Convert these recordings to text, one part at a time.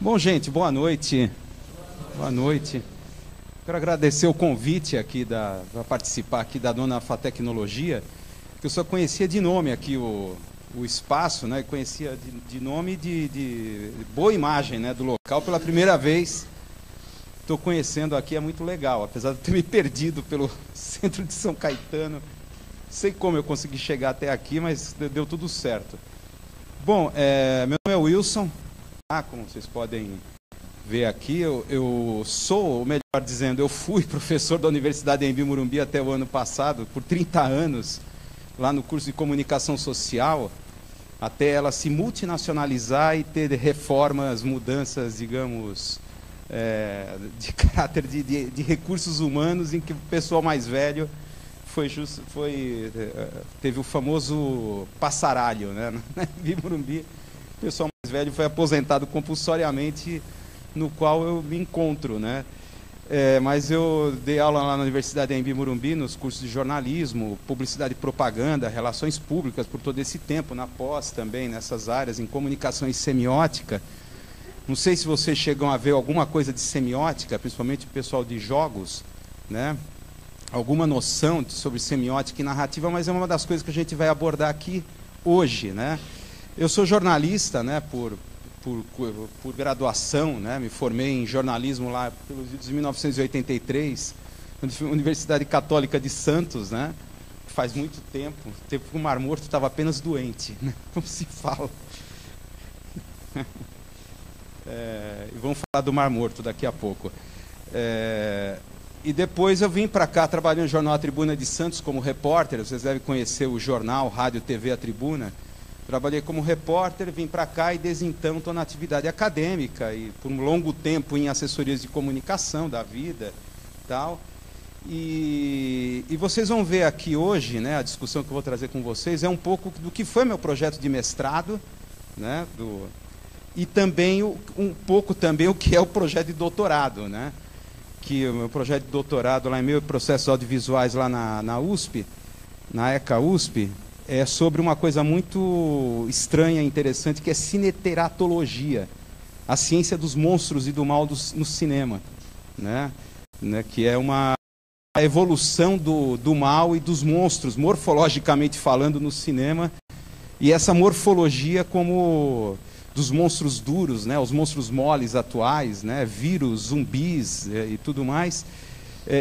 Bom, gente, boa noite. Boa noite. Quero agradecer o convite aqui para participar aqui da Dona Fatecnologia, que eu só conhecia de nome aqui o espaço, né? Conhecia de nome de boa imagem, né, do local. Pela primeira vez estou conhecendo aqui, é muito legal, apesar de ter me perdido pelo centro de São Caetano. Não sei como eu consegui chegar até aqui, mas deu tudo certo. Bom, meu nome é Wilson, como vocês podem ver aqui, eu sou, ou melhor dizendo, eu fui professor da Universidade Anhembi Morumbi até o ano passado, por 30 anos, lá no curso de Comunicação Social, até ela se multinacionalizar e ter reformas, mudanças, digamos, de caráter de recursos humanos, em que o pessoal mais velho teve o famoso passaralho, né? Na Anhembi Morumbi, o pessoal mais velho foi aposentado compulsoriamente, no qual eu me encontro, né? Mas eu dei aula lá na Universidade Anhembi Morumbi, nos cursos de jornalismo, publicidade e propaganda, relações públicas, por todo esse tempo, na pós também, nessas áreas, em comunicação e semiótica. Não sei se vocês chegam a ver alguma coisa de semiótica, principalmente o pessoal de jogos, né? Alguma noção sobre semiótica e narrativa, mas é uma das coisas que a gente vai abordar aqui hoje, né? Eu sou jornalista, né, por graduação, né? Me formei em jornalismo lá pelos idos de 1983, na Universidade Católica de Santos, né? Faz muito tempo, o tempo que o Mar Morto estava apenas doente, né? Como se fala. E vamos falar do Mar Morto daqui a pouco. E depois eu vim para cá, trabalhei no jornal A Tribuna de Santos como repórter. Vocês devem conhecer o jornal, rádio, TV A Tribuna. Trabalhei como repórter, vim para cá e desde então estou na atividade acadêmica e por um longo tempo em assessorias de comunicação da vida e tal. E vocês vão ver aqui hoje, né, a discussão que eu vou trazer com vocês é um pouco do que foi meu projeto de mestrado, né, e também um pouco também o que é o projeto de doutorado, né? Que o meu projeto de doutorado lá em meio processos audiovisuais lá na USP, na ECA USP, é sobre uma coisa muito estranha e interessante, que é cineteratologia, a ciência dos monstros e do mal no cinema, né? Que é uma evolução do mal e dos monstros, morfologicamente falando, no cinema, e essa morfologia como dos monstros duros, né? Os monstros moles atuais, né? Vírus, zumbis e tudo mais,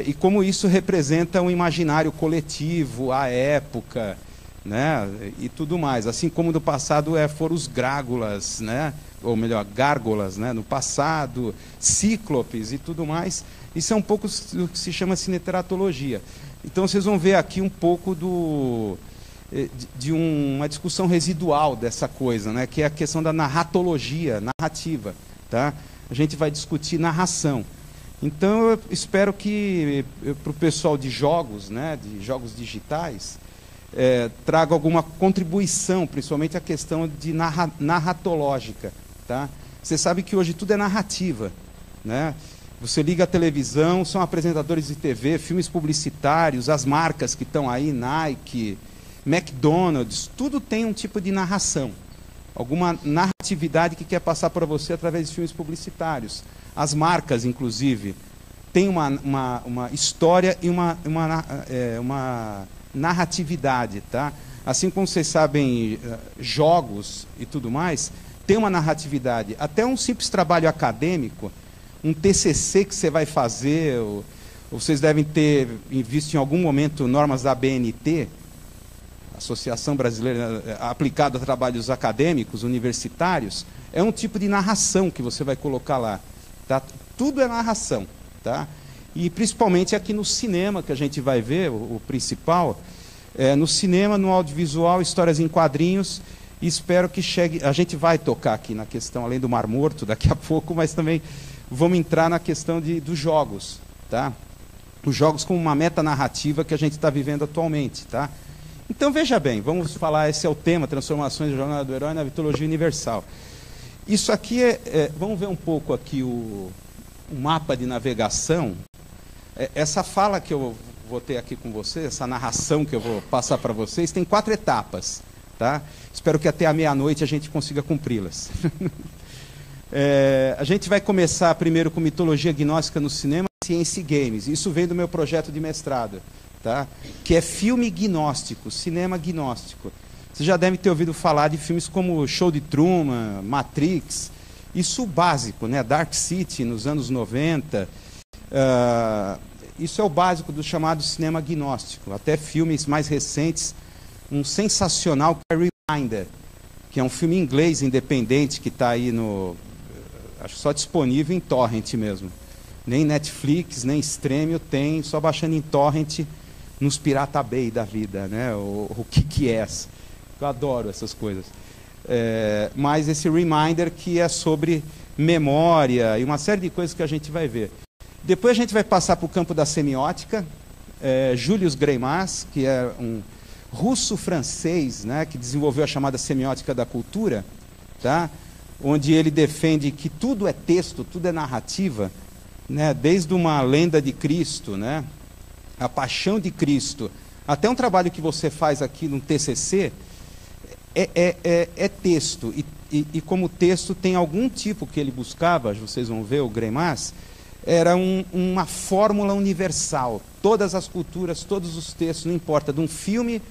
e como isso representa um imaginário coletivo, a época, né, e tudo mais, assim como no passado foram os grágulas, né, ou melhor, gárgolas, né, no passado, cíclopes e tudo mais. Isso é um pouco do que se chama cineteratologia. Então vocês vão ver aqui um pouco de uma discussão residual dessa coisa, né, que é a questão da narratologia, narrativa, tá? A gente vai discutir narração. Então eu espero que para o pessoal de jogos, né, de jogos digitais, traga alguma contribuição, principalmente a questão de narratológica, tá? Você sabe que hoje tudo é narrativa, né? Você liga a televisão, são apresentadores de TV, filmes publicitários, as marcas que estão aí, Nike, McDonald's, tudo tem um tipo de narração, alguma narratividade que quer passar para você através de filmes publicitários. As marcas, inclusive, têm uma história e uma narratividade, tá? Assim como vocês sabem, jogos e tudo mais, tem uma narratividade. Até um simples trabalho acadêmico, um TCC que você vai fazer, ou vocês devem ter visto em algum momento normas da ABNT, Associação Brasileira aplicada a trabalhos acadêmicos, universitários, é um tipo de narração que você vai colocar lá, tá? Tudo é narração, tá? E principalmente aqui no cinema, que a gente vai ver, o principal, no cinema, no audiovisual, histórias em quadrinhos, e espero que chegue... A gente vai tocar aqui na questão, além do Mar Morto, daqui a pouco, mas também vamos entrar na questão dos jogos, tá? Os jogos como uma metanarrativa que a gente está vivendo atualmente, tá? Então, veja bem, vamos falar, esse é o tema, transformações da jornada do herói na mitologia universal. Isso aqui vamos ver um pouco aqui o mapa de navegação. Essa fala que eu vou ter aqui com vocês, essa narração que eu vou passar para vocês, tem 4 etapas, tá? Espero que até a meia-noite a gente consiga cumpri-las. A gente vai começar primeiro com mitologia gnóstica no cinema, ciência e games. Isso vem do meu projeto de mestrado, tá? Que é filme gnóstico, cinema gnóstico. Você já deve ter ouvido falar de filmes como Show de Truman, Matrix, isso básico, né? Dark City nos anos 90. Isso é o básico do chamado cinema gnóstico. Até filmes mais recentes, um sensacional que é Reminder, que é um filme inglês independente que está aí no... acho só disponível em torrent mesmo. Nem Netflix, nem Stremio tem, só baixando em torrent nos Pirata Bay da vida, né? O que é essa? Eu adoro essas coisas. Mas esse Reminder que é sobre memória e uma série de coisas que a gente vai ver. Depois a gente vai passar para o campo da semiótica. Julius Greimas, que é um russo-francês, né, que desenvolveu a chamada semiótica da cultura, tá? Onde ele defende que tudo é texto, tudo é narrativa, né? Desde uma lenda de Cristo, né? A paixão de Cristo, até um trabalho que você faz aqui no TCC, é texto, e como texto tem algum tipo que ele buscava, vocês vão ver, o Greimas, era uma fórmula universal. Todas as culturas, todos os textos, não importa, de um filme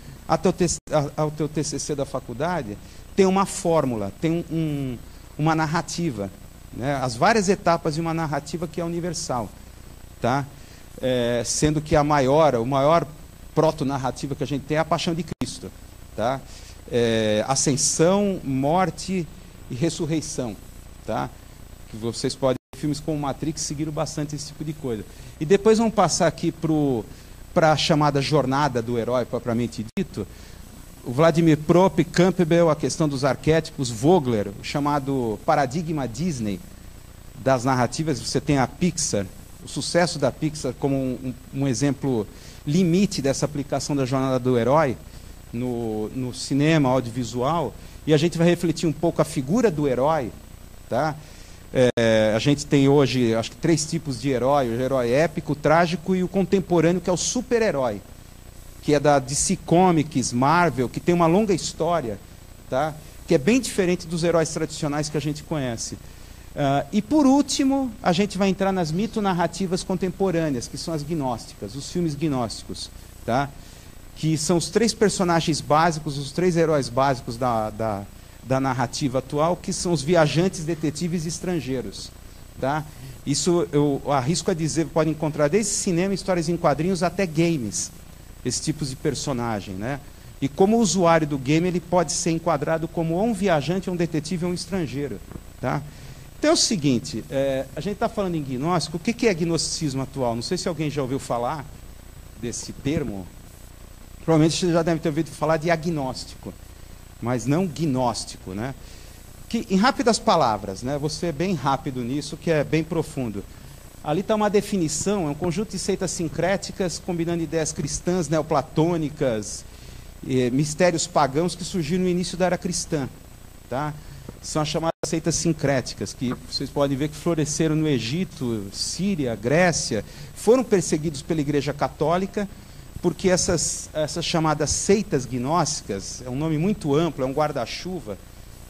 ao teu TCC da faculdade, tem uma fórmula, tem uma narrativa, né? As várias etapas de uma narrativa que é universal, tá? Sendo que o maior proto-narrativa que a gente tem é a paixão de Cristo, tá? Ascensão, morte e ressurreição, tá? Que vocês podem ver filmes como Matrix seguiram bastante esse tipo de coisa. E depois vamos passar aqui para a chamada jornada do herói propriamente dito. O Vladimir Prop, Campbell, a questão dos arquétipos, Vogler, o chamado paradigma Disney das narrativas. Você tem a Pixar, o sucesso da Pixar como um exemplo limite dessa aplicação da jornada do herói no cinema audiovisual, e a gente vai refletir um pouco a figura do herói, tá? A gente tem hoje, acho que 3 tipos de herói: o herói épico, o trágico e o contemporâneo, que é o super-herói, que é da DC Comics, Marvel, que tem uma longa história, tá? Que é bem diferente dos heróis tradicionais que a gente conhece. E por último, a gente vai entrar nas mitonarrativas contemporâneas, que são as gnósticas, os filmes gnósticos, tá? Que são os 3 personagens básicos, os 3 heróis básicos da narrativa atual, que são os viajantes, detetives e estrangeiros, tá? Isso eu arrisco a dizer, pode encontrar desde cinema, histórias em quadrinhos, até games, esses tipos de personagem, né? E como usuário do game, ele pode ser enquadrado como ou um viajante, ou um detetive, ou um estrangeiro, tá? Então é o seguinte, a gente está falando em gnóstico. O que é gnosticismo atual? Não sei se alguém já ouviu falar desse termo. Provavelmente você já deve ter ouvido falar de agnóstico, mas não gnóstico, né? Que, em rápidas palavras, né? Você é bem rápido nisso, que é bem profundo. Ali está uma definição, é um conjunto de seitas sincréticas, combinando ideias cristãs, neoplatônicas, mistérios pagãos que surgiram no início da era cristã, tá? São as chamadas seitas sincréticas, que vocês podem ver que floresceram no Egito, Síria, Grécia, foram perseguidos pela Igreja Católica, porque essas chamadas seitas gnósticas, é um nome muito amplo, é um guarda-chuva,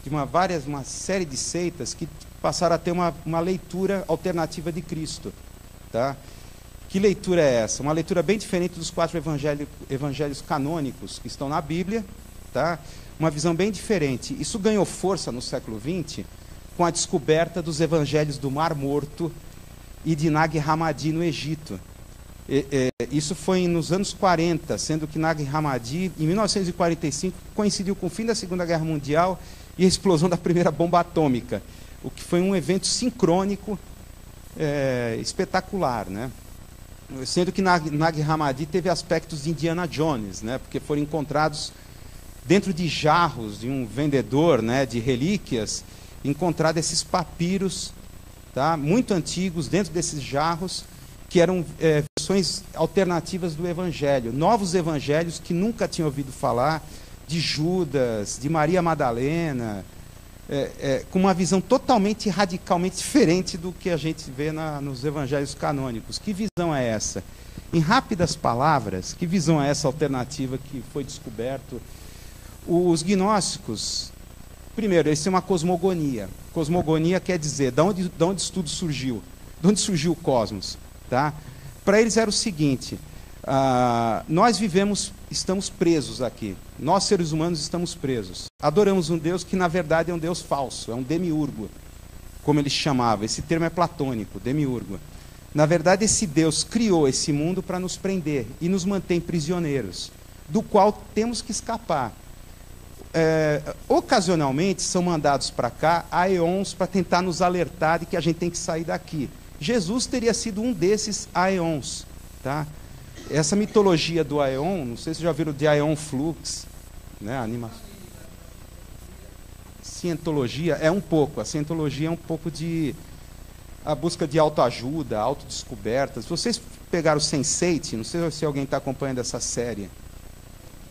de uma série de seitas que passaram a ter uma leitura alternativa de Cristo, tá? Que leitura é essa? Uma leitura bem diferente dos 4 evangelhos canônicos que estão na Bíblia, tá? Uma visão bem diferente. Isso ganhou força no século XX com a descoberta dos evangelhos do Mar Morto e de Nag Hammadi no Egito. Isso foi nos anos 40, sendo que Nag Hammadi, em 1945, coincidiu com o fim da Segunda Guerra Mundial e a explosão da primeira bomba atômica, o que foi um evento sincrônico espetacular, né? Sendo que Nag Hammadi teve aspectos de Indiana Jones, né? Porque foram encontrados dentro de jarros de um vendedor, né, de relíquias, encontrados esses papiros, tá? Muito antigos, dentro desses jarros, que eram versões alternativas do Evangelho, novos evangelhos que nunca tinham ouvido falar, de Judas, de Maria Madalena, com uma visão totalmente, radicalmente diferente do que a gente vê nos evangelhos canônicos. Que visão é essa? Em rápidas palavras, que visão é essa alternativa que foi descoberto? Os gnósticos Primeiro, eles têm uma cosmogonia. Cosmogonia quer dizer, de onde isso tudo surgiu? De onde surgiu o cosmos? Tá? Para eles era o seguinte, nós estamos presos aqui. Nós, seres humanos, estamos presos. Adoramos um Deus que, na verdade, é um Deus falso, é um demiurgo, como ele chamava. Esse termo é platônico, demiurgo. Na verdade, esse Deus criou esse mundo para nos prender e nos mantém prisioneiros, do qual temos que escapar. Ocasionalmente são mandados para cá aeons para tentar nos alertar de que a gente tem que sair daqui. Jesus teria sido um desses aeons, tá? Essa mitologia do aeon, não sei se já viram de Aeon Flux, né? Cientologia é um pouco, a cientologia é um pouco de a busca de autoajuda, autodescoberta. Se vocês pegaram o Sense8, não sei se alguém está acompanhando essa série,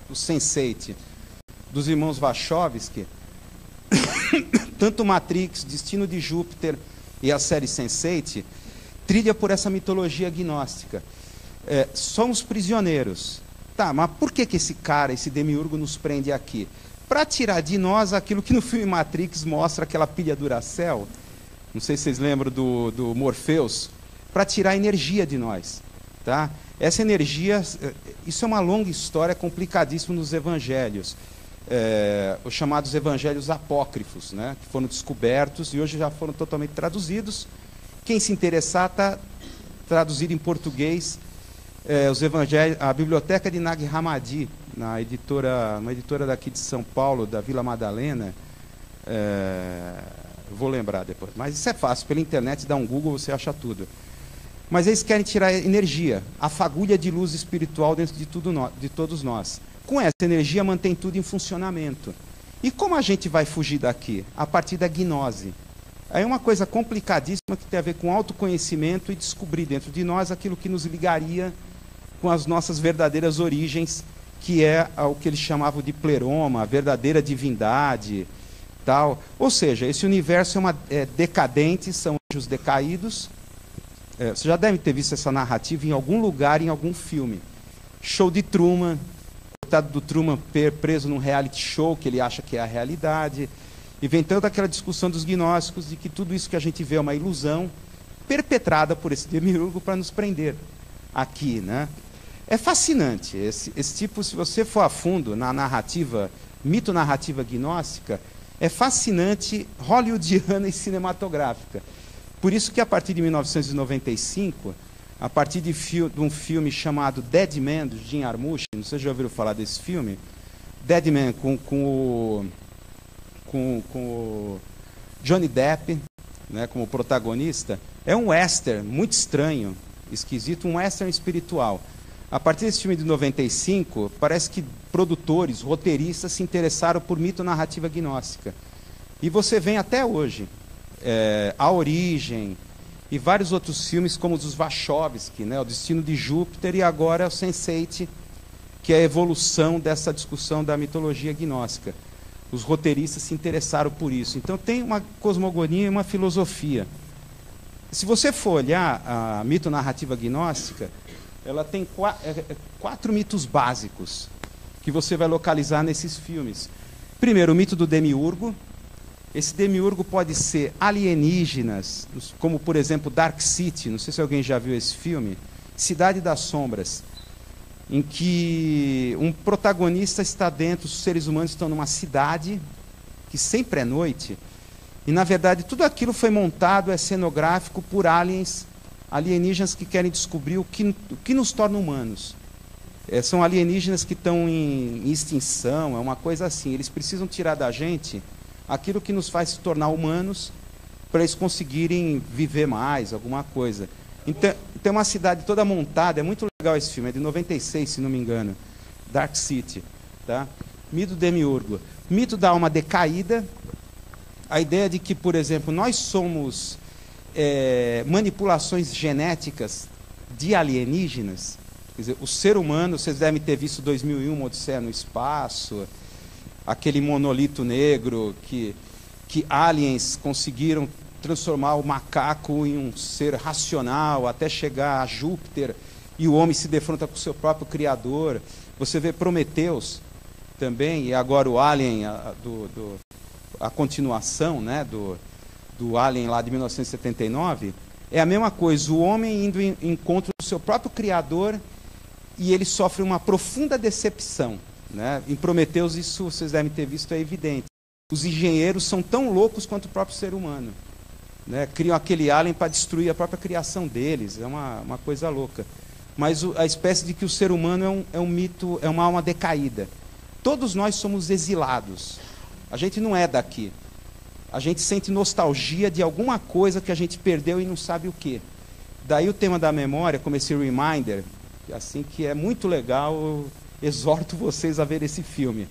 o Sense8, dos irmãos Wachowski, tanto Matrix, Destino de Júpiter e a série Sense8, trilha por essa mitologia gnóstica. Somos prisioneiros. Tá, mas por que esse cara, esse demiurgo, nos prende aqui? Para tirar de nós aquilo que no filme Matrix mostra aquela pilha Duracell, não sei se vocês lembram do Morpheus, para tirar a energia de nós. Tá? Essa energia, isso é uma longa história, complicadíssima nos evangelhos. Os chamados evangelhos apócrifos, né, que foram descobertos e hoje já foram totalmente traduzidos. Quem se interessar, está traduzido em português, os evangelhos, a biblioteca de Nag Hammadi, uma editora daqui de São Paulo, da Vila Madalena, vou lembrar depois, mas isso é fácil, pela internet, dá um Google, você acha tudo. Mas eles querem tirar energia, a fagulha de luz espiritual dentro de todos nós. Com essa energia, mantém tudo em funcionamento. E como a gente vai fugir daqui? A partir da gnose. Aí é uma coisa complicadíssima que tem a ver com autoconhecimento e descobrir dentro de nós aquilo que nos ligaria com as nossas verdadeiras origens, que é o que eles chamavam de pleroma, a verdadeira divindade, tal. Ou seja, esse universo é decadente, são anjos decaídos. Você já deve ter visto essa narrativa em algum lugar, em algum filme. Show de Truman, coitado do Truman preso num reality show que ele acha que é a realidade. E vem toda aquela discussão dos gnósticos de que tudo isso que a gente vê é uma ilusão perpetrada por esse demiurgo para nos prender aqui, né? É fascinante. Esse tipo, se você for a fundo na narrativa, mito-narrativa gnóstica, é fascinante, hollywoodiana e cinematográfica. Por isso que a partir de 1995, a partir de um filme chamado Dead Man, do Jim Jarmusch, não sei se já ouviram falar desse filme, Dead Man com o Johnny Depp, né, como protagonista, é um western muito estranho, esquisito, um western espiritual. A partir desse filme de 95, parece que produtores, roteiristas se interessaram por mito-narrativa gnóstica. E você vem até hoje, A Origem e vários outros filmes como os dos Wachowski, né, O Destino de Júpiter e agora o Sense8, que é a evolução dessa discussão da mitologia gnóstica. Os roteiristas se interessaram por isso. Então tem uma cosmogonia e uma filosofia. Se você for olhar a mito-narrativa gnóstica, ela tem quatro mitos básicos que você vai localizar nesses filmes. Primeiro, o mito do demiurgo. Esse demiurgo pode ser alienígenas, como, por exemplo, Dark City, não sei se alguém já viu esse filme, Cidade das Sombras, em que um protagonista está dentro, os seres humanos estão numa cidade, que sempre é noite, e, na verdade, tudo aquilo foi montado, é cenográfico, por alienígenas que querem descobrir o que nos torna humanos. São alienígenas que estão em extinção, é uma coisa assim. Eles precisam tirar da gente aquilo que nos faz se tornar humanos para eles conseguirem viver mais, alguma coisa. Então, tem uma cidade toda montada, é muito legal esse filme, é de 96, se não me engano, Dark City. Tá? Mito do demiurgo. Mito da alma decaída, a ideia de que, por exemplo, nós somos manipulações genéticas de alienígenas. Quer dizer, o ser humano, vocês devem ter visto 2001, Odisseia no Espaço, aquele monolito negro que aliens conseguiram transformar o macaco em um ser racional até chegar a Júpiter e o homem se defronta com o seu próprio criador. Você vê Prometheus também, e agora o Alien, a continuação, né, do Alien lá de 1979, é a mesma coisa, o homem indo em encontro do seu próprio Criador e ele sofre uma profunda decepção. Né? Em Prometheus, isso vocês devem ter visto, é evidente. Os engenheiros são tão loucos quanto o próprio ser humano. Né? Criam aquele alien para destruir a própria criação deles, é uma coisa louca. Mas a espécie de que o ser humano é um mito, é uma alma decaída. Todos nós somos exilados. A gente não é daqui. A gente sente nostalgia de alguma coisa que a gente perdeu e não sabe o quê. Daí o tema da memória, como esse reminder, assim, que é muito legal, eu exorto vocês a ver esse filme.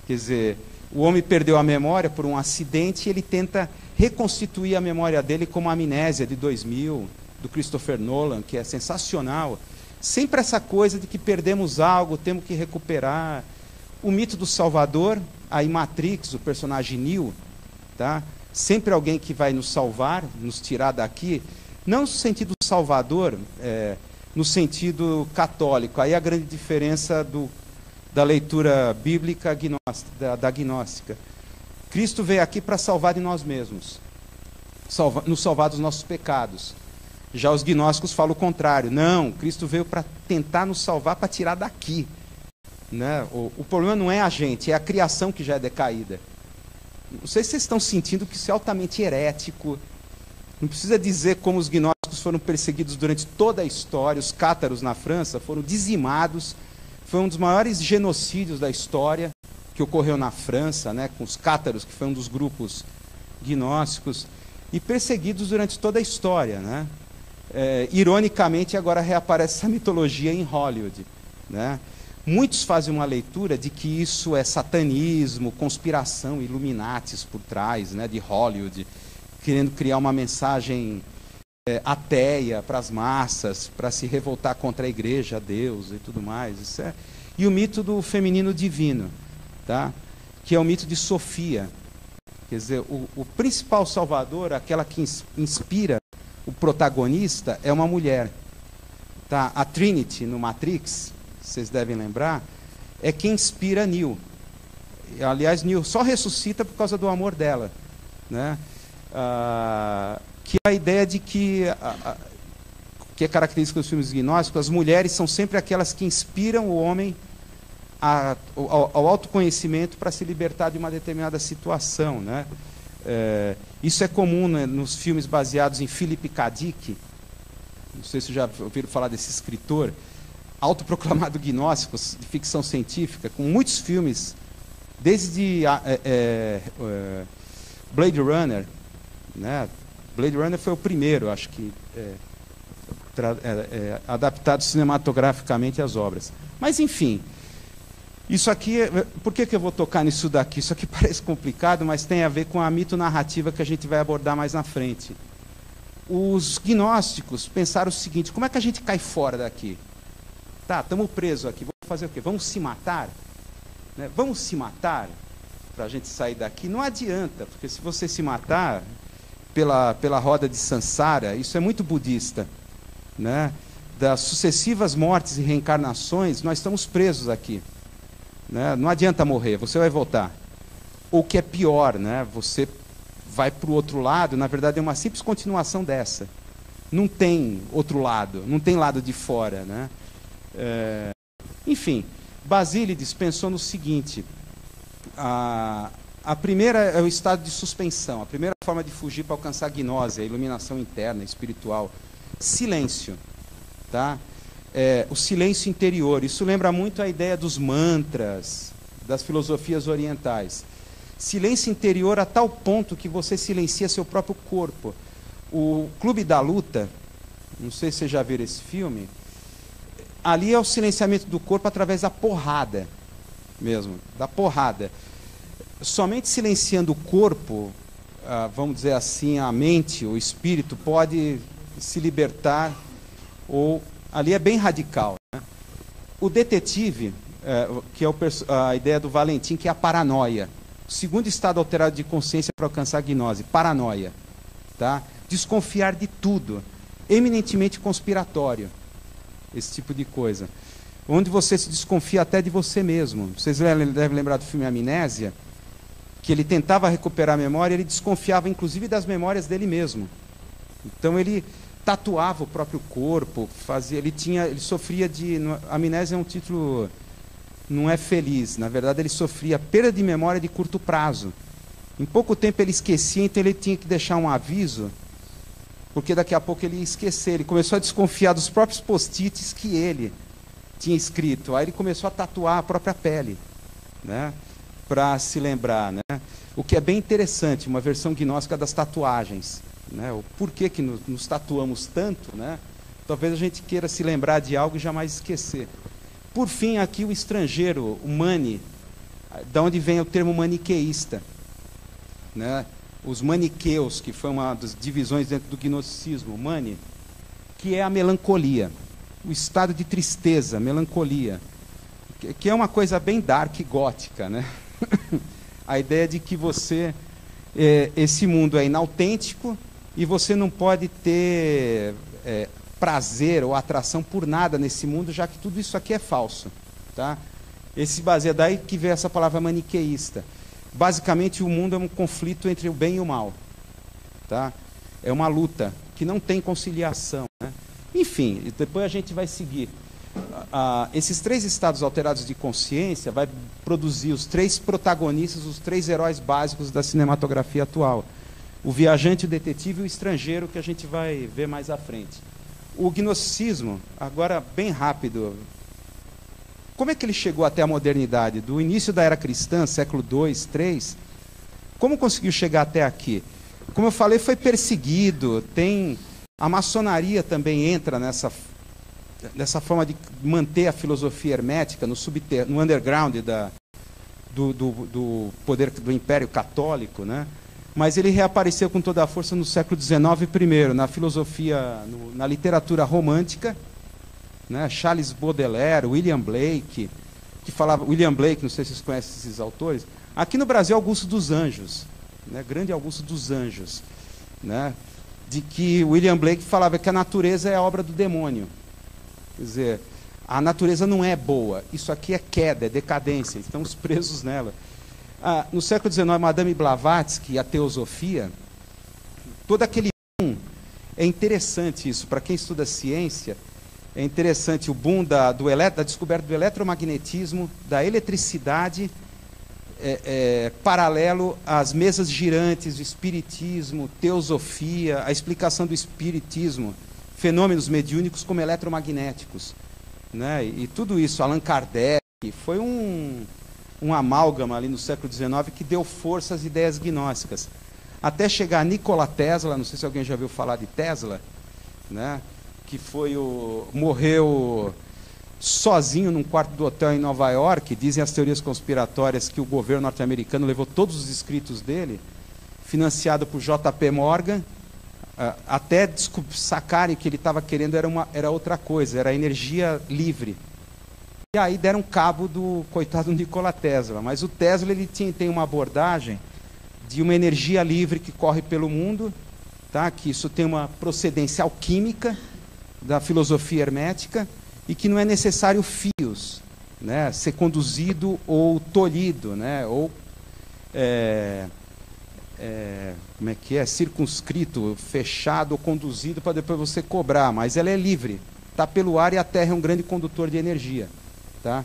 Quer dizer, o homem perdeu a memória por um acidente e ele tenta reconstituir a memória dele como a Amnésia de 2000, do Christopher Nolan, que é sensacional. Sempre essa coisa de que perdemos algo, temos que recuperar. O mito do Salvador, aí Matrix, o personagem Neo, tá? Sempre alguém que vai nos salvar, nos tirar daqui, não no sentido salvador, no sentido católico. Aí a grande diferença da leitura bíblica da gnóstica. Cristo veio aqui para salvar de nós mesmos, nos salvar dos nossos pecados. Já os gnósticos falam o contrário. Não, Cristo veio para tentar nos salvar, para tirar daqui. Né? O problema não é a gente, é a criação que já é decaída. Não sei se vocês estão sentindo que isso é altamente herético. Não precisa dizer como os gnósticos foram perseguidos durante toda a história. Os cátaros na França foram dizimados. Foi um dos maiores genocídios da história que ocorreu na França, né, com os cátaros, que foi um dos grupos gnósticos, e perseguidos durante toda a história. Né? Ironicamente, agora reaparece essa mitologia em Hollywood. Né? Muitos fazem uma leitura de que isso é satanismo, conspiração, Illuminatis por trás, né, de Hollywood, querendo criar uma mensagem ateia para as massas, para se revoltar contra a igreja, a Deus e tudo mais. Isso é... E o mito do feminino divino, tá? Que é o mito de Sofia. Quer dizer, o principal salvador, aquela que inspira o protagonista, é uma mulher. Tá? A Trinity, no Matrix, vocês devem lembrar, é quem inspira Neo. Aliás, Neo só ressuscita por causa do amor dela. Né? Que é a ideia de que é característica dos filmes gnósticos, as mulheres são sempre aquelas que inspiram o homem ao autoconhecimento para se libertar de uma determinada situação. Né? Isso é comum, né, nos filmes baseados em Philip K. Dick. Não sei se já ouviram falar desse escritor, autoproclamado gnóstico, de ficção científica, com muitos filmes, desde Blade Runner. Né? Blade Runner foi o primeiro, acho que, adaptado cinematograficamente às obras. Mas, enfim, isso aqui, por que eu vou tocar nisso daqui? Isso aqui parece complicado, mas tem a ver com a mitonarrativa que a gente vai abordar mais na frente. Os gnósticos pensaram o seguinte: como é que a gente cai fora daqui? Tá, estamos presos aqui, vamos fazer o quê? Vamos se matar? Né? Vamos se matar para a gente sair daqui? Não adianta, porque se você se matar pela roda de Sansara, isso é muito budista. Né? Das sucessivas mortes e reencarnações, nós estamos presos aqui. Né? Não adianta morrer, você vai voltar. Ou o que é pior, né? Você vai para o outro lado, na verdade é uma simples continuação dessa. Não tem outro lado, não tem lado de fora. Né? Enfim, Basílides pensou no seguinte: a primeira é o estado de suspensão, a primeira forma de fugir para alcançar a gnose, a iluminação interna, espiritual. Silêncio. Tá? O silêncio interior. Isso lembra muito a ideia dos mantras, das filosofias orientais. Silêncio interior a tal ponto que você silencia seu próprio corpo. O Clube da Luta, não sei se vocês já viram esse filme, ali é o silenciamento do corpo através da porrada mesmo, da porrada. Somente silenciando o corpo, vamos dizer assim, a mente, o espírito pode se libertar, ou ali é bem radical. Né? O detetive, que é a ideia do Valentim, que é a paranoia. O segundo estado alterado de consciência para alcançar a gnose, paranoia. Tá? Desconfiar de tudo, eminentemente conspiratório. Esse tipo de coisa. Onde você se desconfia até de você mesmo. Vocês devem lembrar do filme Amnésia. que ele tentava recuperar a memória, ele desconfiava inclusive das memórias dele mesmo. Então ele tatuava o próprio corpo, ele sofria de... Amnésia é um título, não é feliz, na verdade ele sofria perda de memória de curto prazo. Em pouco tempo ele esquecia, então ele tinha que deixar um aviso, porque daqui a pouco ele ia esquecer. Ele começou a desconfiar dos próprios post-its que ele tinha escrito. Aí ele começou a tatuar a própria pele, né, para se lembrar, né? O que é bem interessante, uma versão gnóstica das tatuagens, né? O porquê que nos tatuamos tanto, né? Talvez a gente queira se lembrar de algo e jamais esquecer. Por fim, aqui o estrangeiro, o mani, da onde vem o termo maniqueísta, né? Os maniqueus, que foi uma das divisões dentro do gnosticismo, mani, que é a melancolia, o estado de tristeza, melancolia, que é uma coisa bem dark e gótica, né? A ideia de que esse mundo é inautêntico e você não pode ter prazer ou atração por nada nesse mundo, já que tudo isso aqui é falso, tá? Esse baseia daí que veio essa palavra maniqueísta. Basicamente, o mundo é um conflito entre o bem e o mal, tá? É uma luta que não tem conciliação, né? Enfim, depois a gente vai seguir. Esses 3 estados alterados de consciência vai produzir os 3 protagonistas, os 3 heróis básicos da cinematografia atual. O viajante, o detetive e o estrangeiro, que a gente vai ver mais à frente. O gnosticismo, agora bem rápido, como é que ele chegou até a modernidade? Do início da era cristã, século II, III, como conseguiu chegar até aqui? Como eu falei, foi perseguido, a maçonaria também entra nessa forma de manter a filosofia hermética no underground do poder do Império Católico, né? Mas ele reapareceu com toda a força no século XIX primeiro, na filosofia, na literatura romântica, né? Charles Baudelaire, William Blake, William Blake, não sei se vocês conhecem esses autores. Aqui no Brasil, Augusto dos Anjos, né? Grande Augusto dos Anjos, né? De que William Blake falava que a natureza é a obra do demônio. Quer dizer, a natureza não é boa, isso aqui é queda, é decadência, estamos presos nela. No século XIX, Madame Blavatsky, a teosofia, todo aquele boom, é interessante isso, para quem estuda ciência, é interessante o boom da descoberta do eletromagnetismo, da eletricidade, paralelo às mesas girantes, o espiritismo, teosofia, a explicação do espiritismo, fenômenos mediúnicos como eletromagnéticos, né? E tudo isso, Allan Kardec, foi um amálgama ali no século XIX que deu força às ideias gnósticas. Até chegar a Nikola Tesla, não sei se alguém já ouviu falar de Tesla, né? Que morreu sozinho num quarto do hotel em Nova York. Dizem as teorias conspiratórias que o governo norte-americano levou todos os escritos dele, financiado por J.P. Morgan, até sacarem que ele estava querendo era outra coisa, era energia livre. E aí deram cabo do coitado Nikola Tesla. Mas o Tesla ele tem uma abordagem de uma energia livre que corre pelo mundo, tá? Que isso tem uma procedência alquímica da filosofia hermética e que não é necessário fios, né? Ser conduzido ou tolhido, né? Ou como é que é? Circunscrito, fechado ou conduzido para depois você cobrar, mas ela é livre, está pelo ar e a Terra é um grande condutor de energia, tá?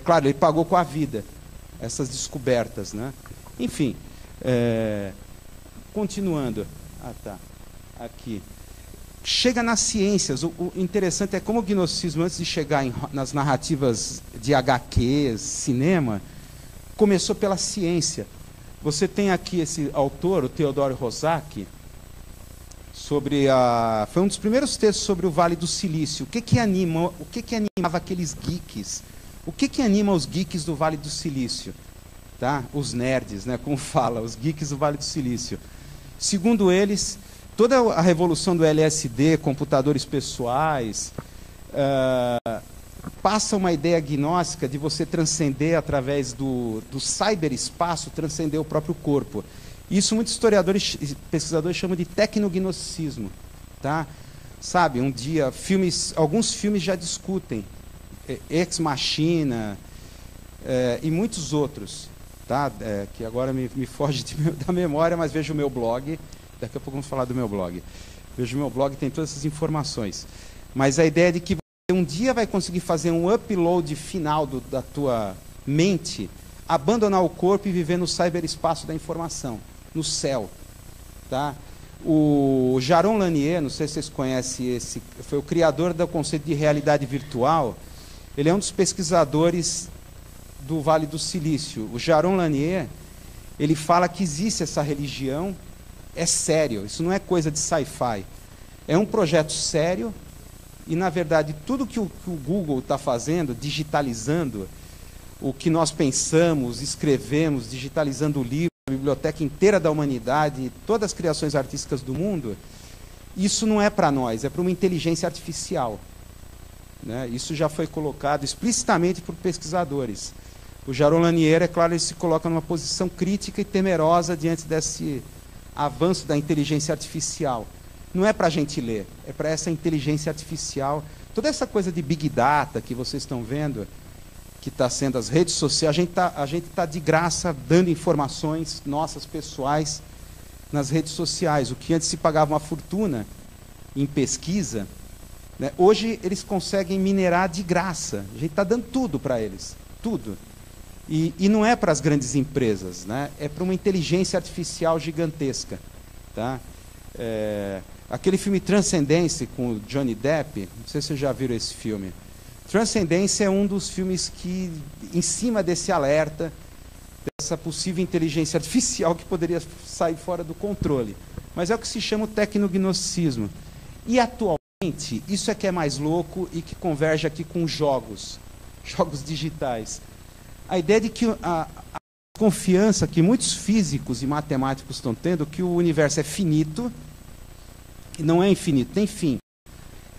Claro, ele pagou com a vida essas descobertas, né? Enfim, continuando, aqui chega nas ciências. O interessante é como o gnosticismo, antes de chegar nas narrativas de HQs, cinema, começou pela ciência. Você tem aqui esse autor, o Theodore Roszak, foi um dos primeiros textos sobre o Vale do Silício. O que animava aqueles geeks? O que anima os geeks do Vale do Silício? Tá? Os nerds, né? Como fala, os geeks do Vale do Silício. Segundo eles, toda a revolução do LSD, computadores pessoais, passa uma ideia gnóstica de você transcender através do cyberespaço, transcender o próprio corpo. Isso muitos historiadores e pesquisadores chamam de tecnognosticismo, tá? Sabe, um dia, alguns filmes já discutem, Ex Machina e muitos outros, tá? Que agora me foge da memória, mas veja o meu blog. Daqui a pouco vamos falar do meu blog. Veja o meu blog, tem todas essas informações. Mas a ideia é de que você um dia vai conseguir fazer um upload final da tua mente, abandonar o corpo e viver no cyberespaço da informação, no céu. Tá? O Jaron Lanier, não sei se vocês conhecem foi o criador do conceito de realidade virtual. Ele é um dos pesquisadores do Vale do Silício. O Jaron Lanier, ele fala que existe essa religião, é sério, isso não é coisa de sci-fi. É um projeto sério e, na verdade, tudo que o Google está fazendo, digitalizando o que nós pensamos, escrevemos, digitalizando o livro, a biblioteca inteira da humanidade, todas as criações artísticas do mundo, isso não é para nós, é para uma inteligência artificial. Né? Isso já foi colocado explicitamente por pesquisadores. O Jaron Lanier, é claro, ele se coloca numa posição crítica e temerosa diante desse avanço da inteligência artificial. Não é para a gente ler, é para essa inteligência artificial. Toda essa coisa de Big Data que vocês estão vendo, que está sendo as redes sociais, a gente tá de graça dando informações nossas, pessoais, nas redes sociais. O que antes se pagava uma fortuna em pesquisa, né, hoje eles conseguem minerar de graça. A gente está dando tudo para eles, tudo. E não é para as grandes empresas, né? É para uma inteligência artificial gigantesca. Tá? Aquele filme Transcendência com o Johnny Depp, não sei se vocês já viram esse filme. Transcendência é um dos filmes que, em cima desse alerta, dessa possível inteligência artificial que poderia sair fora do controle. Mas é o que se chama o tecnognosticismo. E, atualmente, isso é que é mais louco e que converge aqui com jogos digitais. A ideia de que a confiança que muitos físicos e matemáticos estão tendo, que o universo é finito, e não é infinito, tem fim.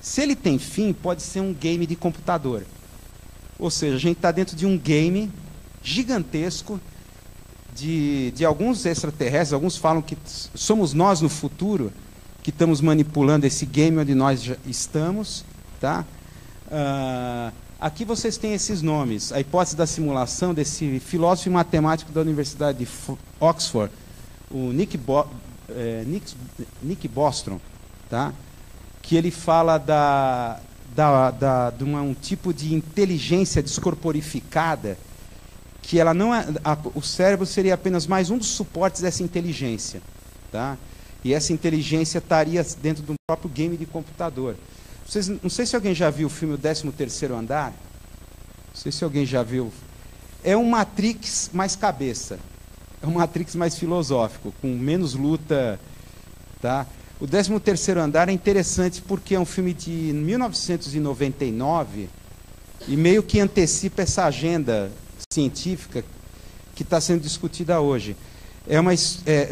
Se ele tem fim, pode ser um game de computador. Ou seja, a gente está dentro de um game gigantesco de alguns extraterrestres. Alguns falam que somos nós no futuro que estamos manipulando esse game onde nós já estamos. Tá? Aqui vocês têm esses nomes. A hipótese da simulação desse filósofo e matemático da Universidade de Oxford, o Nick Bostrom, tá? Que ele fala de um tipo de inteligência descorporificada, que ela não é, o cérebro seria apenas mais um dos suportes dessa inteligência. Tá? E essa inteligência estaria dentro do próprio game de computador. Não sei se alguém já viu o filme O 13º Andar. Não sei se alguém já viu. É um Matrix mais cabeça. É um Matrix mais filosófico, com menos luta. Tá? O 13º Andar é interessante porque é um filme de 1999 e meio que antecipa essa agenda científica que está sendo discutida hoje.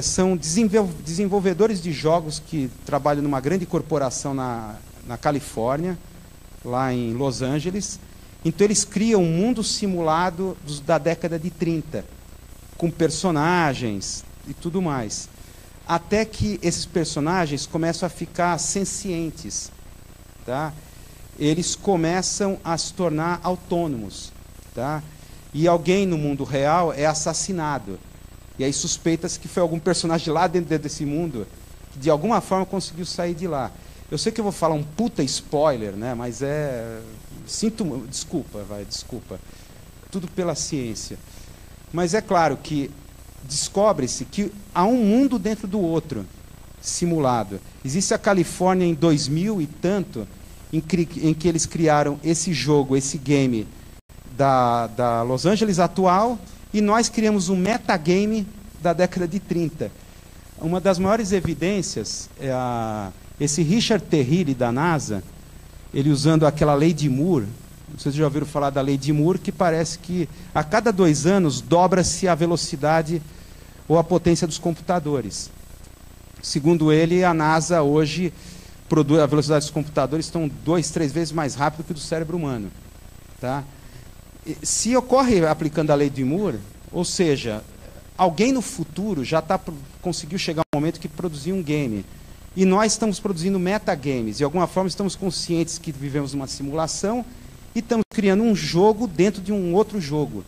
São desenvolvedores de jogos que trabalham numa grande corporação na Califórnia, lá em Los Angeles. Então eles criam um mundo simulado da década de 30, com personagens e tudo mais. Até que esses personagens começam a ficar sencientes. Tá? Eles começam a se tornar autônomos. Tá? E alguém no mundo real é assassinado. E aí suspeita-se que foi algum personagem lá dentro desse mundo que de alguma forma conseguiu sair de lá. Eu sei que eu vou falar um puta spoiler, né? Mas desculpa. Tudo pela ciência. Mas é claro que descobre-se que há um mundo dentro do outro, simulado. Existe a Califórnia em 2000 e tanto, em que eles criaram esse jogo, esse game da Los Angeles atual, e nós criamos um metagame da década de 30. Uma das maiores evidências é esse Richard Terrile da NASA, ele usando aquela lei de Moore. Vocês já ouviram falar da lei de Moore, que parece que a cada 2 anos dobra-se a velocidade ou a potência dos computadores. Segundo ele, a NASA hoje produz, a velocidade dos computadores estão 2, 3 vezes mais rápido que o do cérebro humano. Tá? Se ocorre aplicando a lei de Moore, ou seja, alguém no futuro já conseguiu chegar um momento que produzir um game. E nós estamos produzindo metagames. De alguma forma estamos conscientes que vivemos uma simulação e estamos criando um jogo dentro de um outro jogo.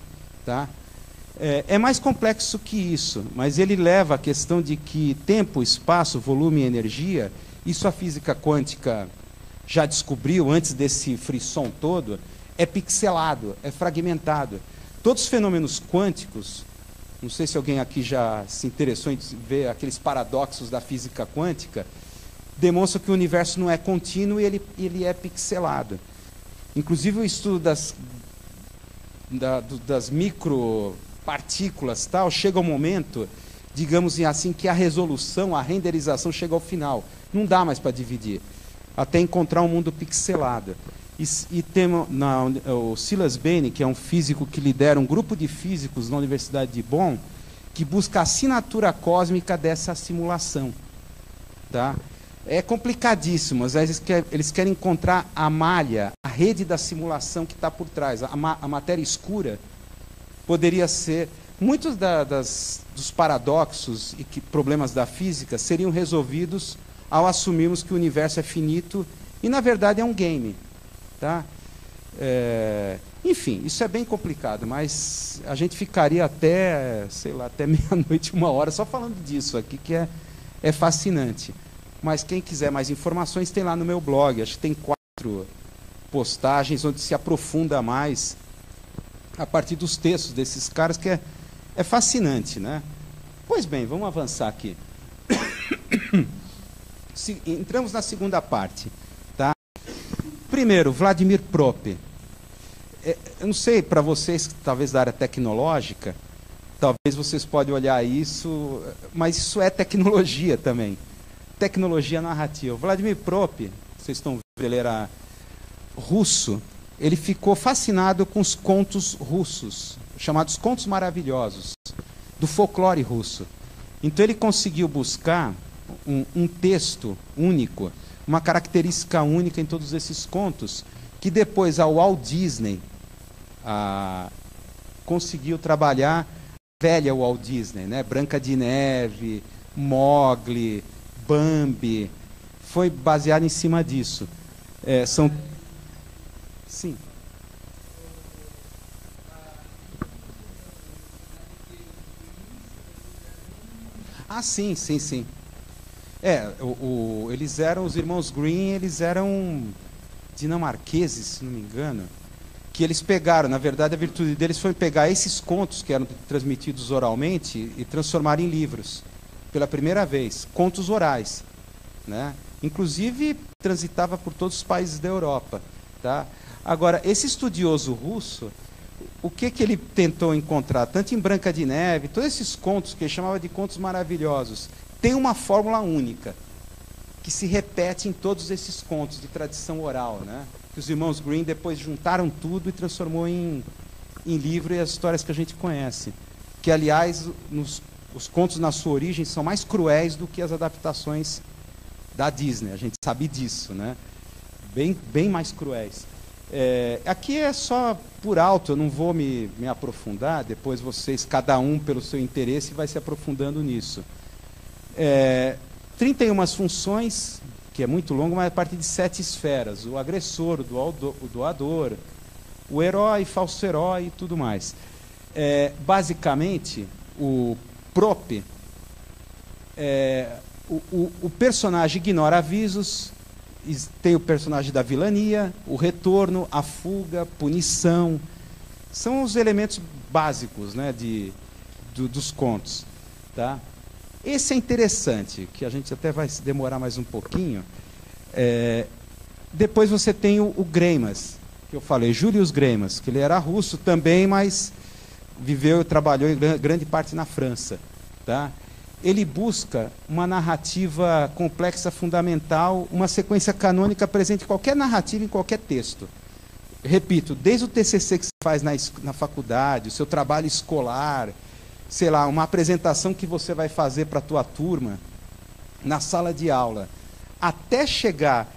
Tá? É mais complexo que isso, mas ele leva a questão de que tempo, espaço, volume e energia, isso a física quântica já descobriu antes desse frisson todo, é pixelado, é fragmentado. Todos os fenômenos quânticos, não sei se alguém aqui já se interessou em ver aqueles paradoxos da física quântica, demonstram que o universo não é contínuo e ele é pixelado. Inclusive o estudo das micropartículas tal, chega ao momento, digamos assim, que a resolução, a renderização chega ao final. Não dá mais para dividir, até encontrar um mundo pixelado. E tem o Silas Bane, que é um físico que lidera um grupo de físicos na Universidade de Bonn, que busca a assinatura cósmica dessa simulação. Tá? É complicadíssimo, às vezes eles querem encontrar a malha, a rede da simulação que está por trás. A matéria escura poderia ser... Muitos dos paradoxos e problemas da física seriam resolvidos ao assumirmos que o universo é finito e, na verdade, é um game. Tá? Enfim, isso é bem complicado, mas a gente ficaria até, sei lá, até meia-noite, 1 hora, só falando disso aqui, que é fascinante. Mas quem quiser mais informações, tem lá no meu blog. Acho que tem 4 postagens onde se aprofunda mais a partir dos textos desses caras, que é fascinante, né? Pois bem, vamos avançar aqui. Entramos na segunda parte. Tá? Primeiro, Vladimir Propp. Eu não sei, para vocês, talvez da área tecnológica, talvez vocês podem olhar isso, mas isso é tecnologia também. Tecnologia narrativa. Vladimir Propp, vocês estão vendo, ele era russo, ele ficou fascinado com os contos russos, chamados contos maravilhosos, do folclore russo. Então ele conseguiu buscar um texto único, uma característica única em todos esses contos, que depois a Walt Disney conseguiu trabalhar, a velha Walt Disney, né? Branca de Neve, Mowgli, Bambi, foi baseado em cima disso. Sim. Ah, sim. Eles eram, os irmãos Grimm, eles eram dinamarqueses, se não me engano, que eles pegaram, na verdade, a virtude deles foi pegar esses contos que eram transmitidos oralmente e transformar em livros. Pela primeira vez, contos orais, né? Inclusive transitava por todos os países da Europa, tá? Agora, esse estudioso russo, o que ele tentou encontrar, tanto em Branca de Neve, todos esses contos que ele chamava de contos maravilhosos, tem uma fórmula única que se repete em todos esses contos de tradição oral, né? Que os irmãos Grimm depois juntaram tudo e transformou em livro e as histórias que a gente conhece, que aliás os contos na sua origem são mais cruéis do que as adaptações da Disney. A gente sabe disso, né? Bem mais cruéis. Aqui é só por alto, eu não vou me aprofundar. Depois vocês, cada um pelo seu interesse, vai se aprofundando nisso. 31 funções, que é muito longo, mas a partir de 7 esferas. O agressor, o doador, o herói, falso herói e tudo mais. Basicamente, o Propp, o personagem ignora avisos, tem o personagem da vilania, o retorno, a fuga, punição. São os elementos básicos, né, dos contos. Tá? Esse é interessante, que a gente até vai demorar mais um pouquinho. Depois você tem o Greimas, que eu falei, Julius Greimas, que ele era russo também, mas viveu e trabalhou em grande parte na França. Tá? Ele busca uma narrativa complexa, fundamental, uma sequência canônica presente em qualquer narrativa, em qualquer texto. Repito, desde o TCC que você faz na faculdade, o seu trabalho escolar, sei lá, uma apresentação que você vai fazer para a tua turma, na sala de aula, até chegar,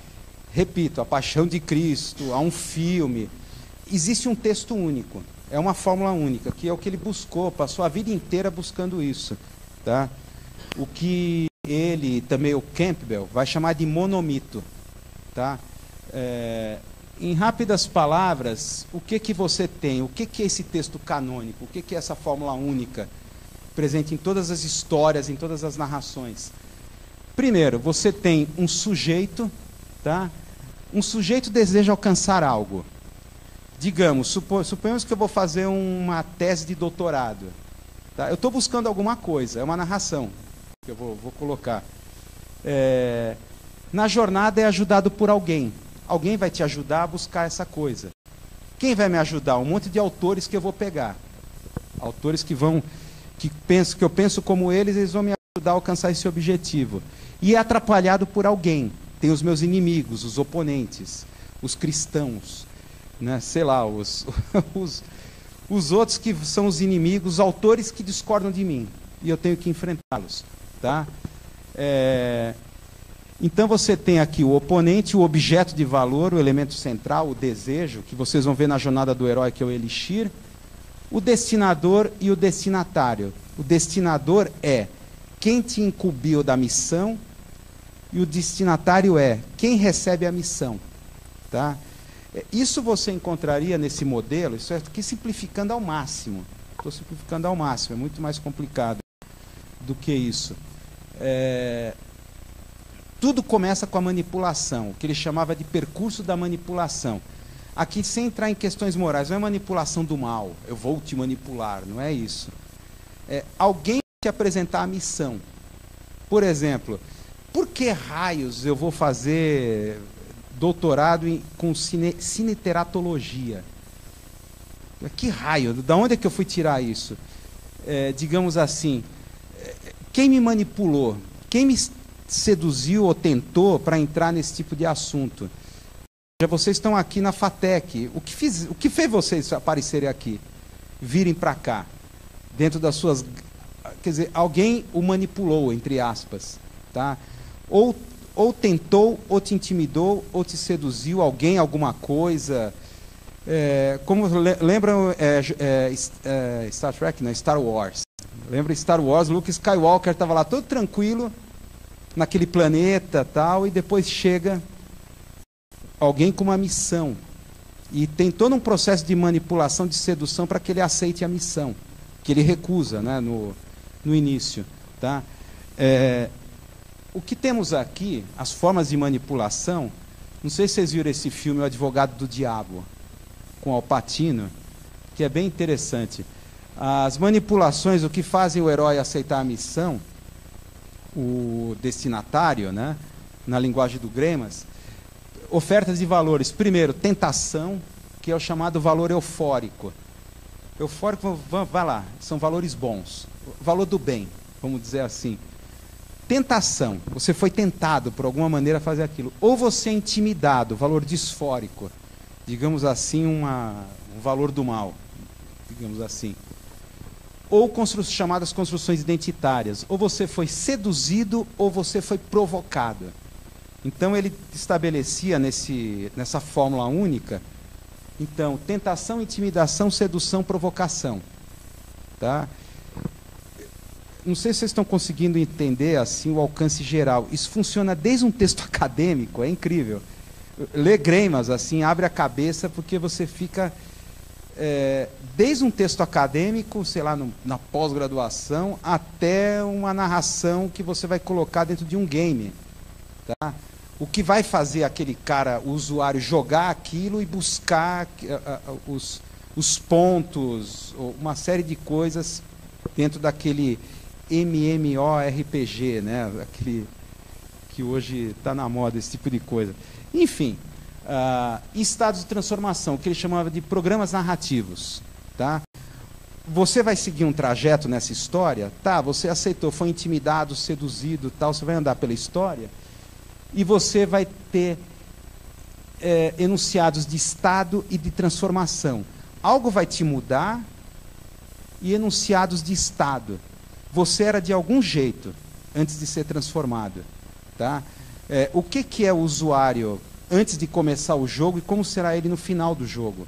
repito, a Paixão de Cristo, a um filme, existe um texto único. É uma fórmula única, que é o que ele buscou, passou a vida inteira buscando isso. Tá? O que ele, também o Campbell, vai chamar de monomito. Tá? em rápidas palavras, o que você tem? O que é esse texto canônico? O que é essa fórmula única, presente em todas as histórias, em todas as narrações? Primeiro, você tem um sujeito, tá? Um sujeito deseja alcançar algo. Digamos, suponhamos que eu vou fazer uma tese de doutorado. Tá? Eu estou buscando alguma coisa, é uma narração que eu vou colocar. Na jornada é ajudado por alguém. Alguém vai te ajudar a buscar essa coisa. Quem vai me ajudar? Um monte de autores que eu vou pegar. Autores que eu penso como eles vão me ajudar a alcançar esse objetivo. E é atrapalhado por alguém. Tem os meus inimigos, os oponentes, os cristãos, né? Sei lá, os outros que são os inimigos, os autores que discordam de mim. E eu tenho que enfrentá-los. Tá? Então você tem aqui o oponente, o objeto de valor, o elemento central, o desejo, que vocês vão ver na jornada do herói, que é o elixir, o destinador e o destinatário. O destinador é quem te incumbiu da missão e o destinatário é quem recebe a missão. Tá? Isso você encontraria nesse modelo, isso é aqui simplificando ao máximo. Estou simplificando ao máximo, é muito mais complicado do que isso. Tudo começa com a manipulação, o que ele chamava de percurso da manipulação. Aqui, sem entrar em questões morais, não é manipulação do mal, eu vou te manipular, não é isso. Alguém te apresentar a missão. Por exemplo, por que raios eu vou fazer doutorado com cineteratologia? Que raio? Da onde é que eu fui tirar isso? Digamos assim, quem me manipulou? Quem me seduziu ou tentou para entrar nesse tipo de assunto? Já vocês estão aqui na FATEC. O que fez vocês aparecerem aqui? Virem para cá? Dentro das suas... Quer dizer, alguém o manipulou, entre aspas. Tá? Ou tentou, ou te intimidou, ou te seduziu, alguém, alguma coisa. Como lembram Star Trek, não, Star Wars. Lembra Star Wars? Luke Skywalker estava lá todo tranquilo, naquele planeta tal, e depois chega alguém com uma missão. E tem todo um processo de manipulação, de sedução, para que ele aceite a missão, que ele recusa, né, no início. Tá? O que temos aqui, as formas de manipulação, não sei se vocês viram esse filme, O Advogado do Diabo, com Al Pacino, que é bem interessante. As manipulações, o que fazem o herói aceitar a missão, o destinatário, né, na linguagem do Greimas, ofertas de valores. Primeiro, tentação, que é o chamado valor eufórico. Eufórico, vai lá, são valores bons. Valor do bem, vamos dizer assim. Tentação, você foi tentado por alguma maneira a fazer aquilo. Ou você é intimidado, valor disfórico. Digamos assim, um valor do mal, digamos assim. Ou chamadas construções identitárias. Ou você foi seduzido, ou você foi provocado. Então ele estabelecia nessa fórmula única, então, tentação, intimidação, sedução, provocação. Tá? Não sei se vocês estão conseguindo entender assim o alcance geral. Isso funciona desde um texto acadêmico, é incrível. Lê Greimas, assim, abre a cabeça, porque você fica... desde um texto acadêmico, sei lá, na pós-graduação, até uma narração que você vai colocar dentro de um game. Tá? O que vai fazer aquele cara, o usuário, jogar aquilo e buscar os pontos, uma série de coisas dentro daquele MMORPG, né? Aquele que hoje está na moda, esse tipo de coisa. Enfim, estados de transformação, que ele chamava de programas narrativos. Tá? Você vai seguir um trajeto nessa história, tá? Você aceitou, foi intimidado, seduzido, tal, você vai andar pela história e você vai ter enunciados de estado e de transformação. Algo vai te mudar e enunciados de estado. Você era de algum jeito antes de ser transformado. Tá? O que é o usuário antes de começar o jogo e como será ele no final do jogo?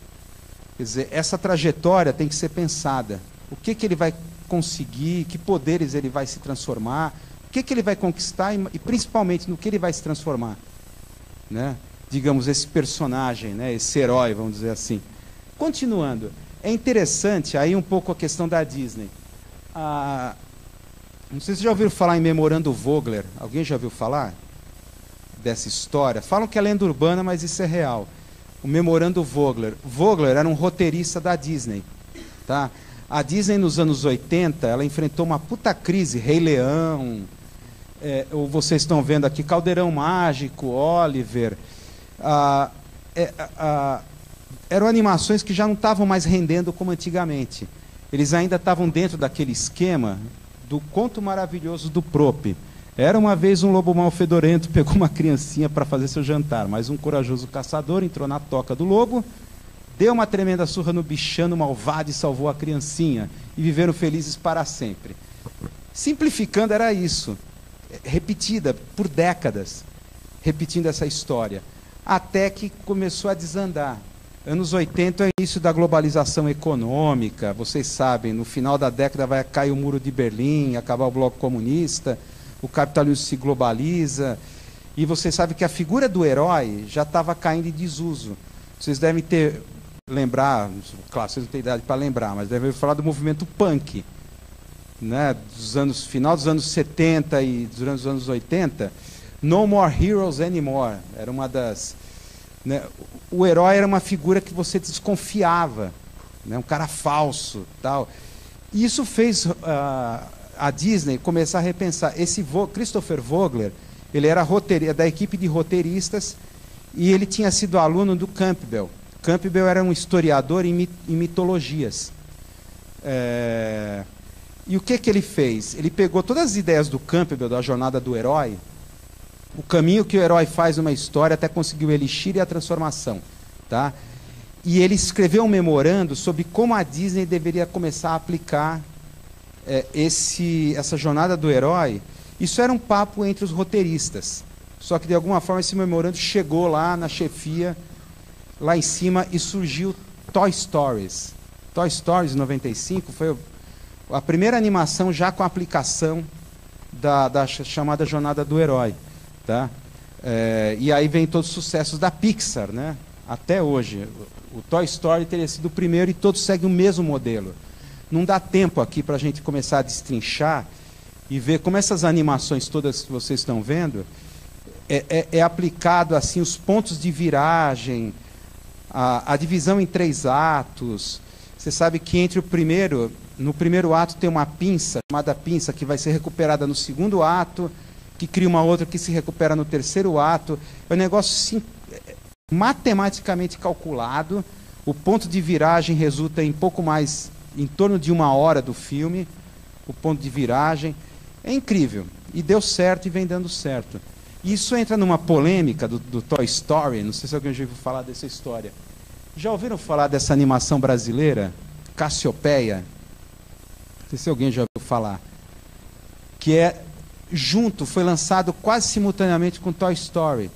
Quer dizer, essa trajetória tem que ser pensada. O que ele vai conseguir, que poderes ele vai se transformar, o que ele vai conquistar e principalmente no que ele vai se transformar. Né? digamos, esse personagem, né, esse herói, vamos dizer assim. Continuando, é interessante aí um pouco a questão da Disney. Não sei se vocês já ouviram falar em Memorando Vogler. Alguém já ouviu falar dessa história? Falam que é lenda urbana, mas isso é real. O Memorando Vogler. Vogler era um roteirista da Disney. Tá? A Disney, nos anos 80, ela enfrentou uma puta crise. Rei Leão, ou vocês estão vendo aqui, Caldeirão Mágico, Oliver. Eram animações que já não estavam mais rendendo como antigamente. Eles ainda estavam dentro daquele esquema do Conto Maravilhoso do Prope. Era uma vez um lobo mau fedorento pegou uma criancinha para fazer seu jantar, mas um corajoso caçador entrou na toca do lobo, deu uma tremenda surra no bichano malvado e salvou a criancinha. E viveram felizes para sempre. Simplificando, era isso. Repetida por décadas, repetindo essa história. Até que começou a desandar. Anos 80 é o início da globalização econômica. Vocês sabem, no final da década vai cair o muro de Berlim, acabar o bloco comunista, o capitalismo se globaliza. E vocês sabem que a figura do herói já estava caindo em desuso. Vocês devem lembrar, claro, vocês não têm idade para lembrar, mas devem falar do movimento punk, né, final dos anos 70 e durante os anos 80. No More Heroes Anymore. Era uma das... Né, o herói era uma figura que você desconfiava, né, um cara falso, tal. E isso fez a Disney começar a repensar. Esse Christopher Vogler, ele era da equipe de roteiristas e ele tinha sido aluno do Campbell. Campbell era um historiador em mitologias. E o que ele fez? Ele pegou todas as ideias do Campbell, da jornada do herói, o caminho que o herói faz numa história até conseguir o elixir e a transformação. Tá? E ele escreveu um memorando sobre como a Disney deveria começar a aplicar essa jornada do herói. Isso era um papo entre os roteiristas. Só que, de alguma forma, esse memorando chegou lá na chefia, lá em cima, e surgiu Toy Stories. Toy Stories 95 foi a primeira animação já com a aplicação da chamada jornada do herói. Tá? E aí vem todos os sucessos da Pixar, né? Até hoje. O Toy Story teria sido o primeiro e todos seguem o mesmo modelo. Não dá tempo aqui para a gente começar a destrinchar e ver como essas animações todas que vocês estão vendo é aplicado assim os pontos de viragem, a divisão em 3 atos. Você sabe que no primeiro ato tem uma pinça, chamada pinça, que vai ser recuperada no segundo ato, que cria uma outra que se recupera no terceiro ato. É um negócio matematicamente calculado. O ponto de viragem resulta em em torno de 1 hora do filme, o ponto de viragem. É incrível. E deu certo e vem dando certo. E isso entra numa polêmica do Toy Story. Não sei se alguém já ouviu falar dessa história. Já ouviram falar dessa animação brasileira, Cassiopeia? Não sei se alguém já ouviu falar. Que foi lançado quase simultaneamente com Toy Story.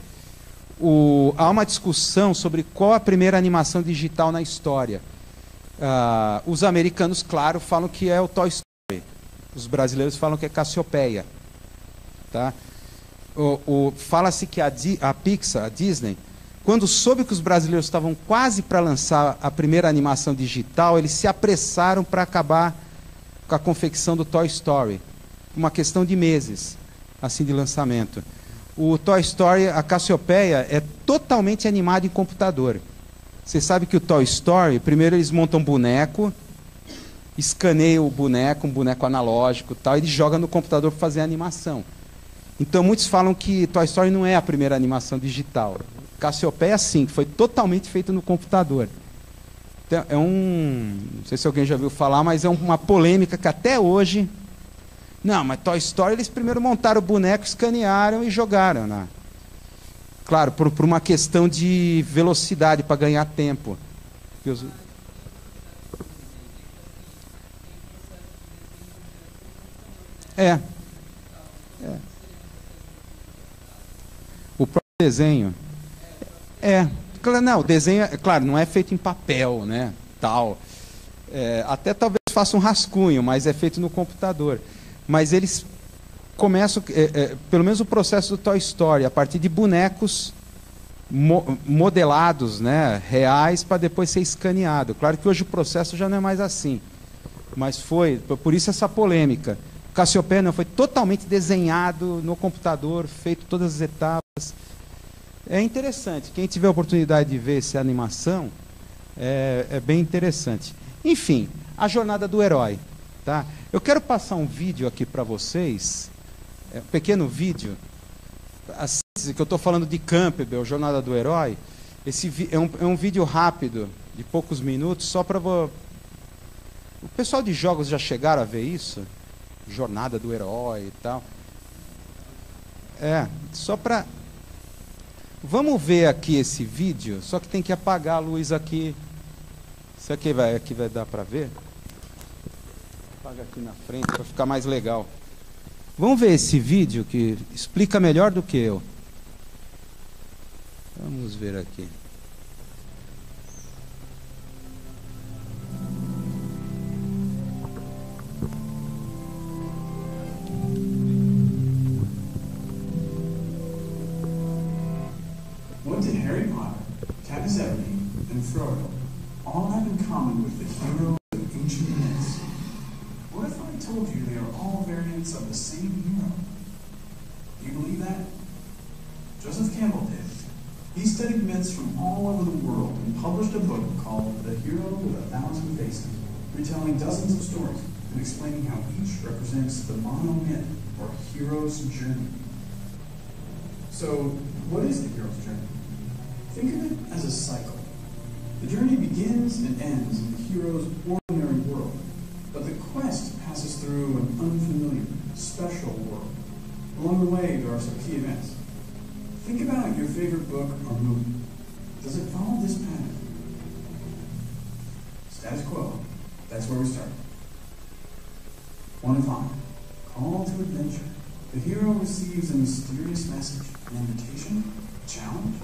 Há uma discussão sobre qual a primeira animação digital na história. Os americanos, claro, falam que é o Toy Story. Os brasileiros falam que é Cassiopeia. Tá? Fala-se que a Pixar, a Disney, quando soube que os brasileiros estavam quase para lançar a primeira animação digital, eles se apressaram para acabar com a confecção do Toy Story. Uma questão de meses, assim, de lançamento. O Toy Story, a Cassiopeia, é totalmente animado em computador. Você sabe que o Toy Story, primeiro eles montam um boneco, escaneiam o boneco, um boneco analógico e tal, e eles jogam no computador para fazer a animação. Então muitos falam que Toy Story não é a primeira animação digital. Cassiopeia, sim, foi totalmente feito no computador. Então, não sei se alguém já ouviu falar, mas é uma polêmica que até hoje... Não, mas Toy Story, eles primeiro montaram o boneco, escanearam e jogaram, né? Claro, por uma questão de velocidade, para ganhar tempo. O próprio desenho. Não, o desenho, claro, não é feito em papel, né? Tal. Até talvez faça um rascunho, mas é feito no computador. Mas eles começam, pelo menos o processo do Toy Story, a partir de bonecos modelados, né, reais, para depois ser escaneado. Claro que hoje o processo já não é mais assim, mas foi, por isso essa polêmica. O Cassiopeia foi totalmente desenhado no computador, feito todas as etapas. É interessante, quem tiver a oportunidade de ver essa animação, é bem interessante. Enfim, a jornada do herói. Tá? Eu quero passar um vídeo aqui para vocês, um pequeno vídeo, que eu estou falando de Campbell, Jornada do Herói. Esse é um vídeo rápido, de poucos minutos, só para... O pessoal de jogos já chegaram a ver isso? Jornada do Herói e tal. Só para... Vamos ver aqui esse vídeo, só que tem que apagar a luz aqui. Isso aqui vai dar para ver? Apaga aqui na frente para ficar mais legal. Vamos ver esse vídeo que explica melhor do que eu. Vamos ver aqui. What did Harry Potter, Katniss Everdeen, and Frodo all have in common with the heroes of ancient myths? What if I told you they are all variants of the same hero? Do you believe that? Joseph Campbell did. He studied myths from all over the world and published a book called The Hero with a Thousand Faces, retelling dozens of stories and explaining how each represents the monomyth or hero's journey. So, what is the hero's journey? Think of it as a cycle. The journey begins and ends in the hero's ordinary world, but the quest passes through an unfamiliar, special world. Along the way, there are some key events. Think about your favorite book or movie. Does it follow this pattern? Status quo. That's where we start. 1 and 5. Call to adventure. The hero receives a mysterious message, an invitation, a challenge.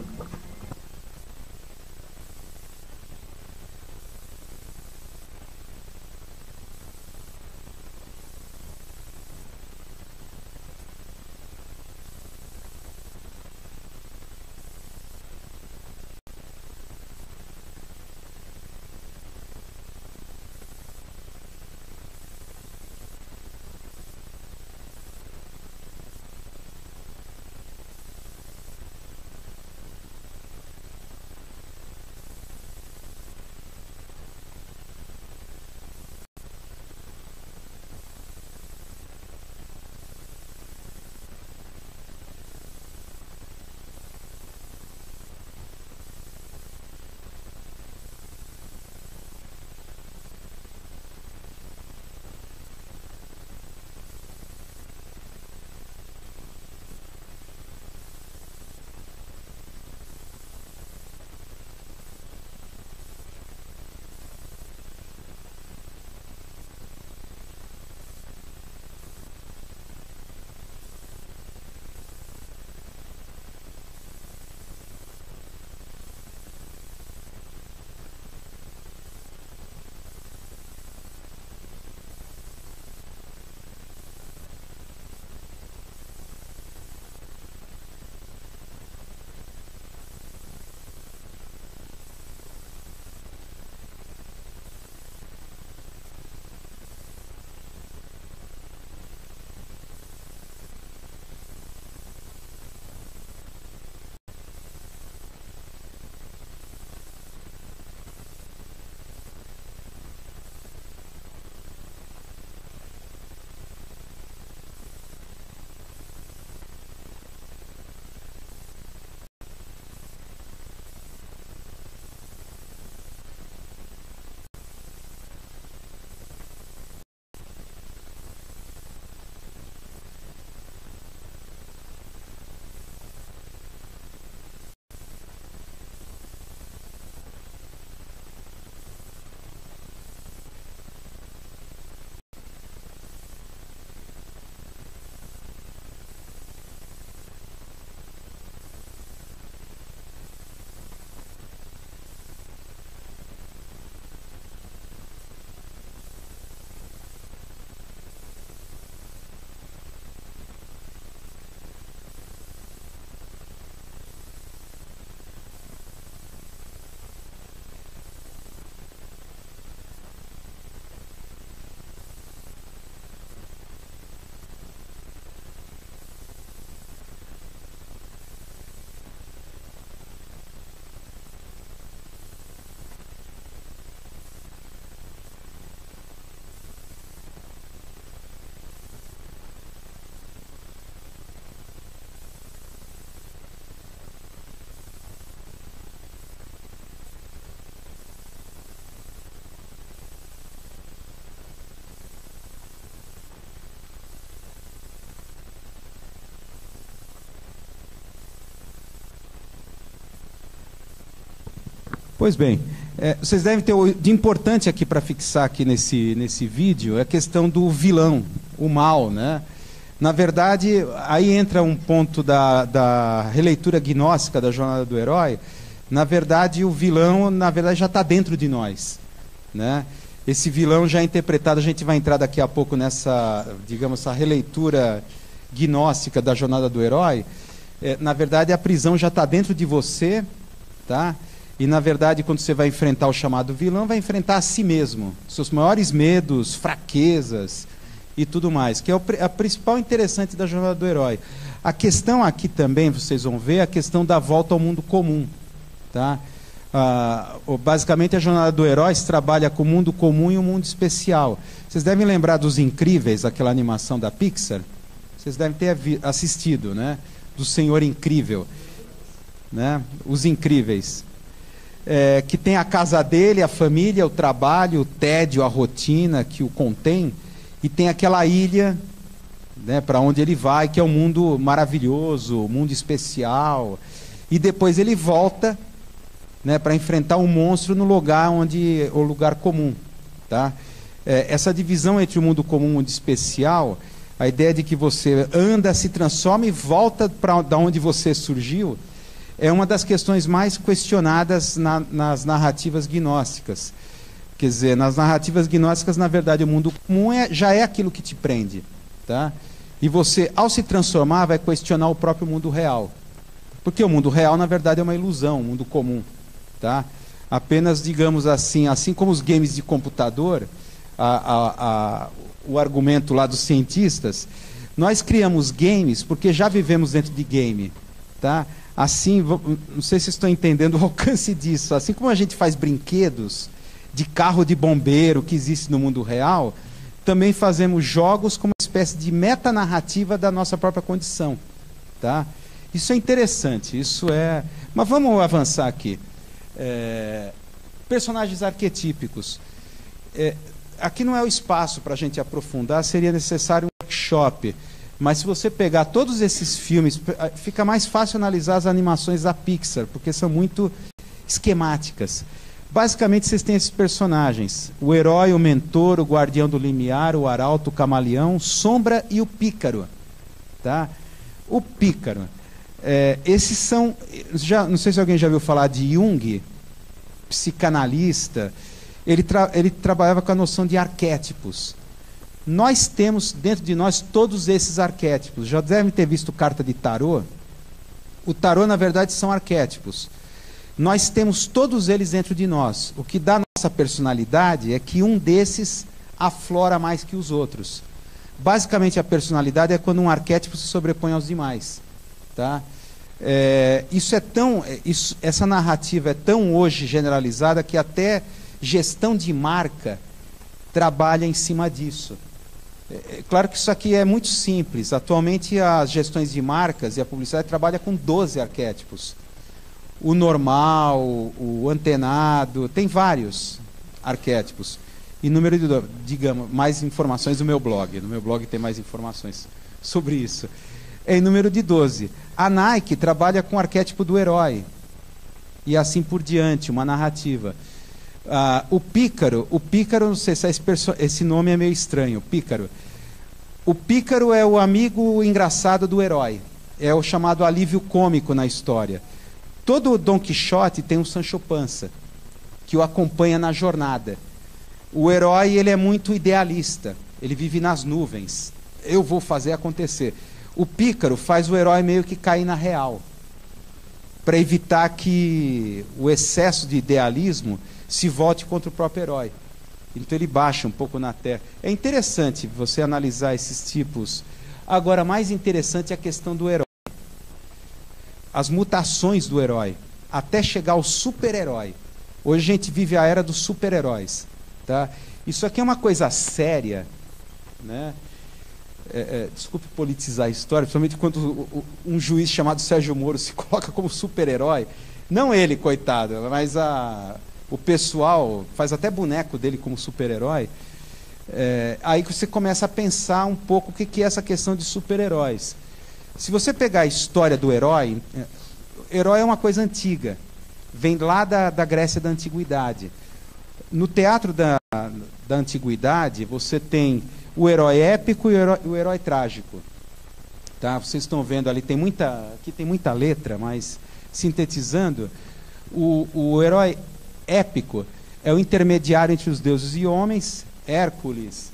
Pois bem, vocês devem ter de importante aqui para fixar aqui nesse vídeo é a questão do vilão, o mal, né? Na verdade, aí entra um ponto da releitura gnóstica da Jornada do Herói. Na verdade, o vilão, já está dentro de nós, né? Esse vilão já é interpretado, a gente vai entrar daqui a pouco nessa, digamos, essa releitura gnóstica da Jornada do Herói. Na verdade, a prisão já está dentro de você, tá? E, na verdade, quando você vai enfrentar o chamado vilão, vai enfrentar a si mesmo, seus maiores medos, fraquezas e tudo mais, que é a principal interessante da Jornada do Herói. A questão aqui também, vocês vão ver, é a questão da volta ao mundo comum, tá? Basicamente, a Jornada do Herói trabalha com o mundo comum e o mundo especial. Vocês devem lembrar dos Incríveis, aquela animação da Pixar? Vocês devem ter assistido, né? Do Senhor Incrível, né? Os Incríveis. Que tem a casa dele, a família, o trabalho, o tédio, a rotina que o contém, e tem aquela ilha, né, para onde ele vai, que é um mundo maravilhoso, um mundo especial, e depois ele volta, né, para enfrentar um monstro no lugar o lugar comum, tá? Essa divisão entre o mundo comum e o mundo especial, a ideia de que você anda, se transforma e volta para da onde você surgiu, é uma das questões mais questionadas nas narrativas gnósticas. Quer dizer, nas narrativas gnósticas, na verdade, o mundo comum já é aquilo que te prende, tá? E você, ao se transformar, vai questionar o próprio mundo real. Porque o mundo real, na verdade, é uma ilusão, o mundo comum, tá? Apenas, digamos assim como os games de computador, o argumento lá dos cientistas, nós criamos games porque já vivemos dentro de game, tá? Assim, não sei se estão entendendo o alcance disso. Assim como a gente faz brinquedos de carro de bombeiro que existe no mundo real, também fazemos jogos como uma espécie de metanarrativa da nossa própria condição, tá? Isso é interessante, Mas vamos avançar aqui. Personagens arquetípicos. Aqui não é o espaço para a gente aprofundar, seria necessário um workshop. Mas se você pegar todos esses filmes, fica mais fácil analisar as animações da Pixar, porque são muito esquemáticas. Basicamente, vocês têm esses personagens. O herói, o mentor, o guardião do limiar, o arauto, o camaleão, Sombra e o pícaro. Tá? O pícaro. Esses são... não sei se alguém já ouviu falar de Jung, psicanalista. Ele trabalhava com a noção de arquétipos. Nós temos dentro de nós todos esses arquétipos. Já devem ter visto carta de tarô. O tarô, na verdade, são arquétipos. Nós temos todos eles dentro de nós. O que dá a nossa personalidade é que um desses aflora mais que os outros. Basicamente, a personalidade é quando um arquétipo se sobrepõe aos demais. Tá? Essa narrativa é tão hoje generalizada que até gestão de marca trabalha em cima disso. Claro que isso aqui é muito simples. Atualmente, as gestões de marcas e a publicidade trabalham com 12 arquétipos. O normal, o antenado, tem vários arquétipos. E número de, digamos, mais informações no meu blog. No meu blog tem mais informações sobre isso. Em número de 12. A Nike trabalha com o arquétipo do herói. E assim por diante, uma narrativa. O pícaro, não sei se esse nome é meio estranho, pícaro. O pícaro é o amigo engraçado do herói. É o chamado alívio cômico na história. Todo Dom Quixote tem um Sancho Panza, que o acompanha na jornada. O herói, ele é muito idealista, ele vive nas nuvens. Eu vou fazer acontecer. O pícaro faz o herói meio que cair na real, para evitar que o excesso de idealismo se volte contra o próprio herói. Então ele baixa um pouco na terra. É interessante você analisar esses tipos. Agora, mais interessante é a questão do herói. As mutações do herói, até chegar ao super-herói. Hoje a gente vive a era dos super-heróis. Tá? Isso aqui é uma coisa séria, né? Desculpe politizar a história, principalmente quando um juiz chamado Sérgio Moro se coloca como super-herói. Não ele, coitado, mas o pessoal faz até boneco dele como super-herói. Aí você começa a pensar um pouco o que é essa questão de super-heróis. Se você pegar a história do herói é uma coisa antiga. vem lá da Grécia da Antiguidade. No teatro da Antiguidade, você tem o herói épico e o herói trágico. Tá? Vocês estão vendo ali, aqui tem muita letra, mas sintetizando, o herói épico é o intermediário entre os deuses e homens. Hércules,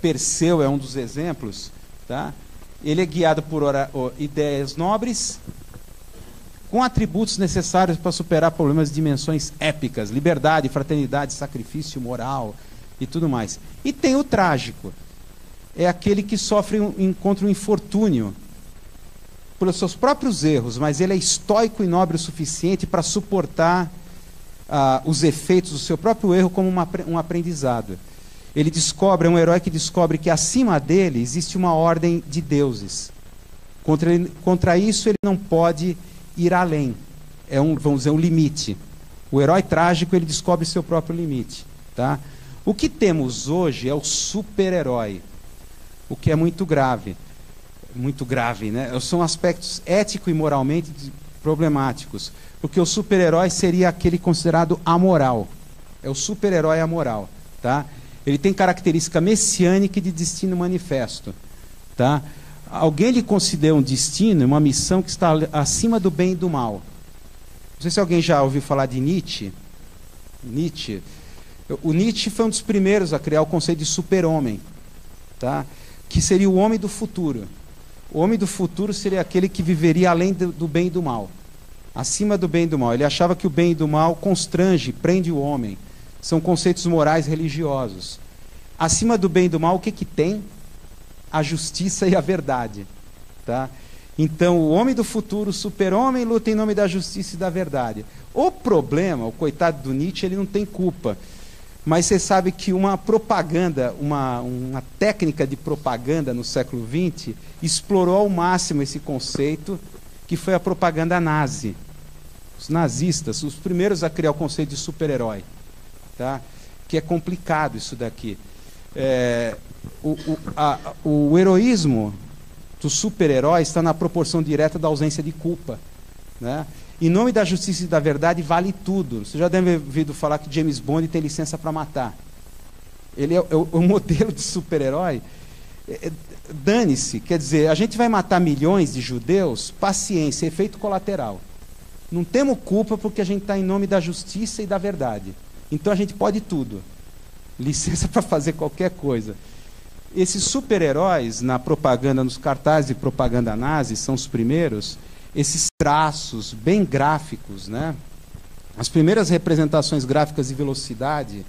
Perseu é um dos exemplos. Tá? Ele é guiado por ideias nobres, com atributos necessários para superar problemas de dimensões épicas, liberdade, fraternidade, sacrifício, moral e tudo mais. E tem o trágico, é aquele que encontra um infortúnio pelos seus próprios erros, mas ele é estoico e nobre o suficiente para suportar os efeitos do seu próprio erro como um aprendizado. Ele é um herói que descobre que acima dele existe uma ordem de deuses. Contra isso ele não pode ir além. Vamos dizer, um limite. O herói trágico, ele descobre seu próprio limite. Tá? O que temos hoje é o super-herói, o que é muito grave. Muito grave, né? São aspectos ético e moralmente problemáticos. Porque o super-herói seria aquele considerado amoral. É o super-herói amoral. Tá? Ele tem característica messiânica e de destino manifesto. Tá? Alguém lhe concedeu um destino, uma missão que está acima do bem e do mal. Não sei se alguém já ouviu falar de Nietzsche. O Nietzsche foi um dos primeiros a criar o conceito de super-homem, tá? Que seria o homem do futuro. O homem do futuro seria aquele que viveria além do bem e do mal, acima do bem e do mal. Ele achava que o bem e do mal constrange, prende o homem. São conceitos morais religiosos. Acima do bem e do mal, o que tem? A justiça e a verdade. Tá? Então, o homem do futuro, o super-homem, luta em nome da justiça e da verdade. O problema, o coitado do Nietzsche, ele não tem culpa. Mas você sabe que uma propaganda, uma técnica de propaganda no século XX, explorou ao máximo esse conceito, que foi a propaganda nazi. Os nazistas, os primeiros a criar o conceito de super-herói. Tá? Que é complicado isso daqui. O heroísmo do super-herói está na proporção direta da ausência de culpa. Né? Em nome da justiça e da verdade vale tudo. Você já deve ter ouvido falar que James Bond tem licença para matar. Ele é o modelo de super-herói. Dane-se, quer dizer, a gente vai matar milhões de judeus, paciência, efeito colateral. Não temos culpa porque a gente está em nome da justiça e da verdade. Então a gente pode tudo. Licença para fazer qualquer coisa. Esses super-heróis, na propaganda, nos cartazes de propaganda nazi, são os primeiros, esses traços bem gráficos, né? As primeiras representações gráficas de velocidade,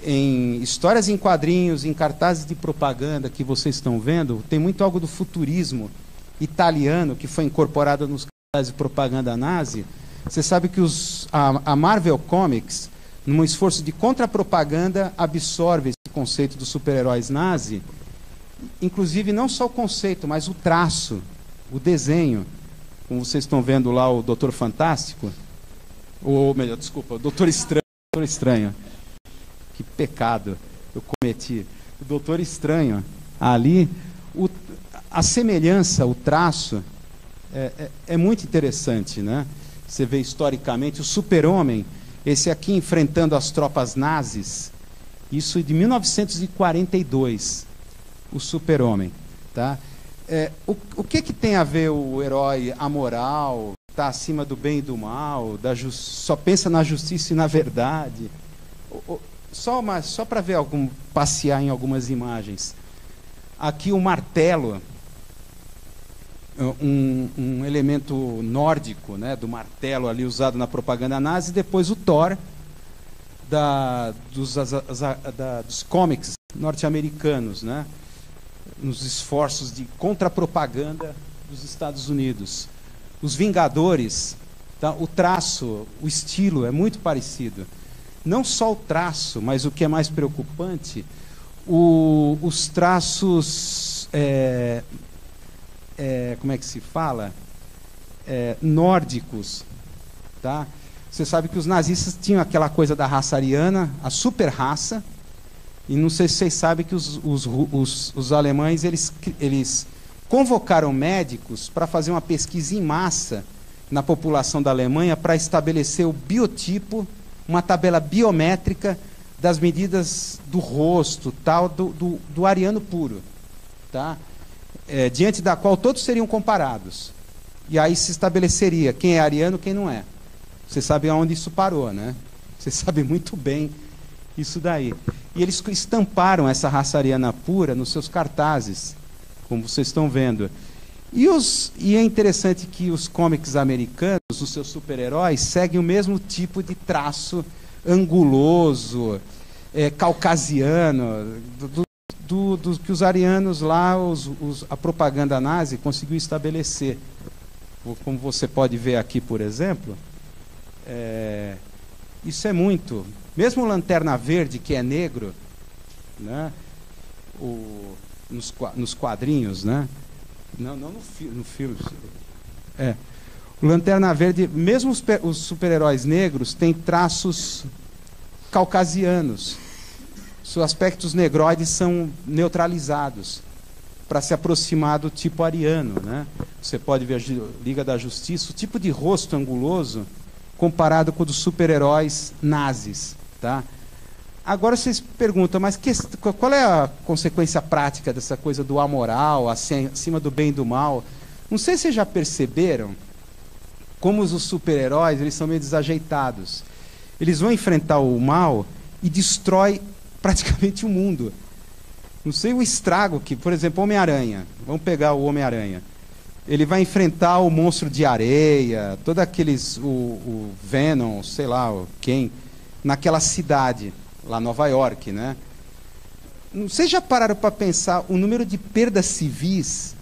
em histórias em quadrinhos, em cartazes de propaganda que vocês estão vendo, tem muito algo do futurismo italiano que foi incorporado nos cartazes de propaganda nazi. Você sabe que a Marvel Comics, num esforço de contra-propaganda, absorve esse conceito dos super-heróis nazi, inclusive não só o conceito, mas o traço, o desenho. Como vocês estão vendo lá o Doutor Fantástico, ou melhor, desculpa, o Doutor Estranho. Que pecado eu cometi. O Doutor Estranho, ali, a semelhança, o traço, é muito interessante, né? Você vê historicamente o super-homem, esse aqui enfrentando as tropas nazis, isso de 1942, o super-homem. Tá? O que tem a ver o herói amoral, está acima do bem e do mal, só pensa na justiça e na verdade? Só para ver passear em algumas imagens. Aqui o martelo, um elemento nórdico, né, do martelo ali usado na propaganda nazi, e depois o Thor dos cómics norte-americanos, né, nos esforços de contra-propaganda dos Estados Unidos. Os Vingadores, tá, o traço, o estilo é muito parecido. Não só o traço, mas o que é mais preocupante, os traços, como é que se fala? Nórdicos. Tá? Você sabe que os nazistas tinham aquela coisa da raça ariana, a super raça, e não sei se vocês sabem que os alemães eles convocaram médicos para fazer uma pesquisa em massa na população da Alemanha para estabelecer o biotipo, uma tabela biométrica das medidas do rosto, tal, do ariano puro, tá? Diante da qual todos seriam comparados. E aí se estabeleceria quem é ariano e quem não é. Você sabe aonde isso parou, né? Você sabe muito bem isso daí. E eles estamparam essa raça ariana pura nos seus cartazes, como vocês estão vendo. E é interessante que os cómics americanos, os seus super-heróis, seguem o mesmo tipo de traço anguloso, caucasiano, do que os arianos lá, a propaganda nazi conseguiu estabelecer. Como você pode ver aqui, por exemplo, isso é muito. Mesmo o Lanterna Verde, que é negro, né, nos quadrinhos, né? Não no filme. O Lanterna Verde, mesmo os super-heróis negros, têm traços caucasianos. Seus aspectos negroides são neutralizados para se aproximar do tipo ariano, né? Você pode ver a Liga da Justiça, o tipo de rosto anguloso comparado com o dos super-heróis nazis, tá? Agora vocês perguntam, mas qual é a consequência prática dessa coisa do amoral, acima do bem e do mal? Não sei se vocês já perceberam como os super-heróis, eles são meio desajeitados. Eles vão enfrentar o mal e destrói praticamente o mundo. Não sei o estrago que, por exemplo, Homem-Aranha. Vamos pegar o Homem-Aranha. Ele vai enfrentar o monstro de areia, todos aqueles, o Venom, sei lá, quem, naquela cidade, lá em Nova York, né? Vocês já pararam para pensar o número de perdas civis,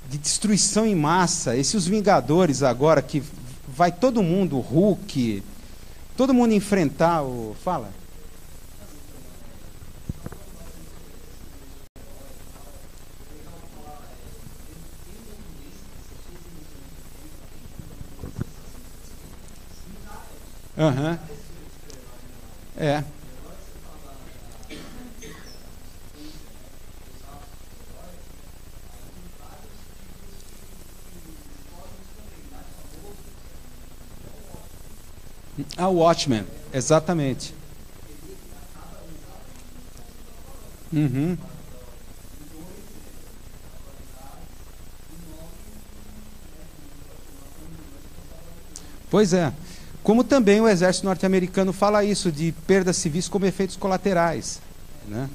de destruição em massa? Esses Vingadores agora, que vai todo mundo, o Hulk, todo mundo enfrentar o... Fala. Aham. O Watchmen, exatamente. Uhum. Pois é. Como também o exército norte-americano fala isso, de perdas civis como efeitos colaterais, né?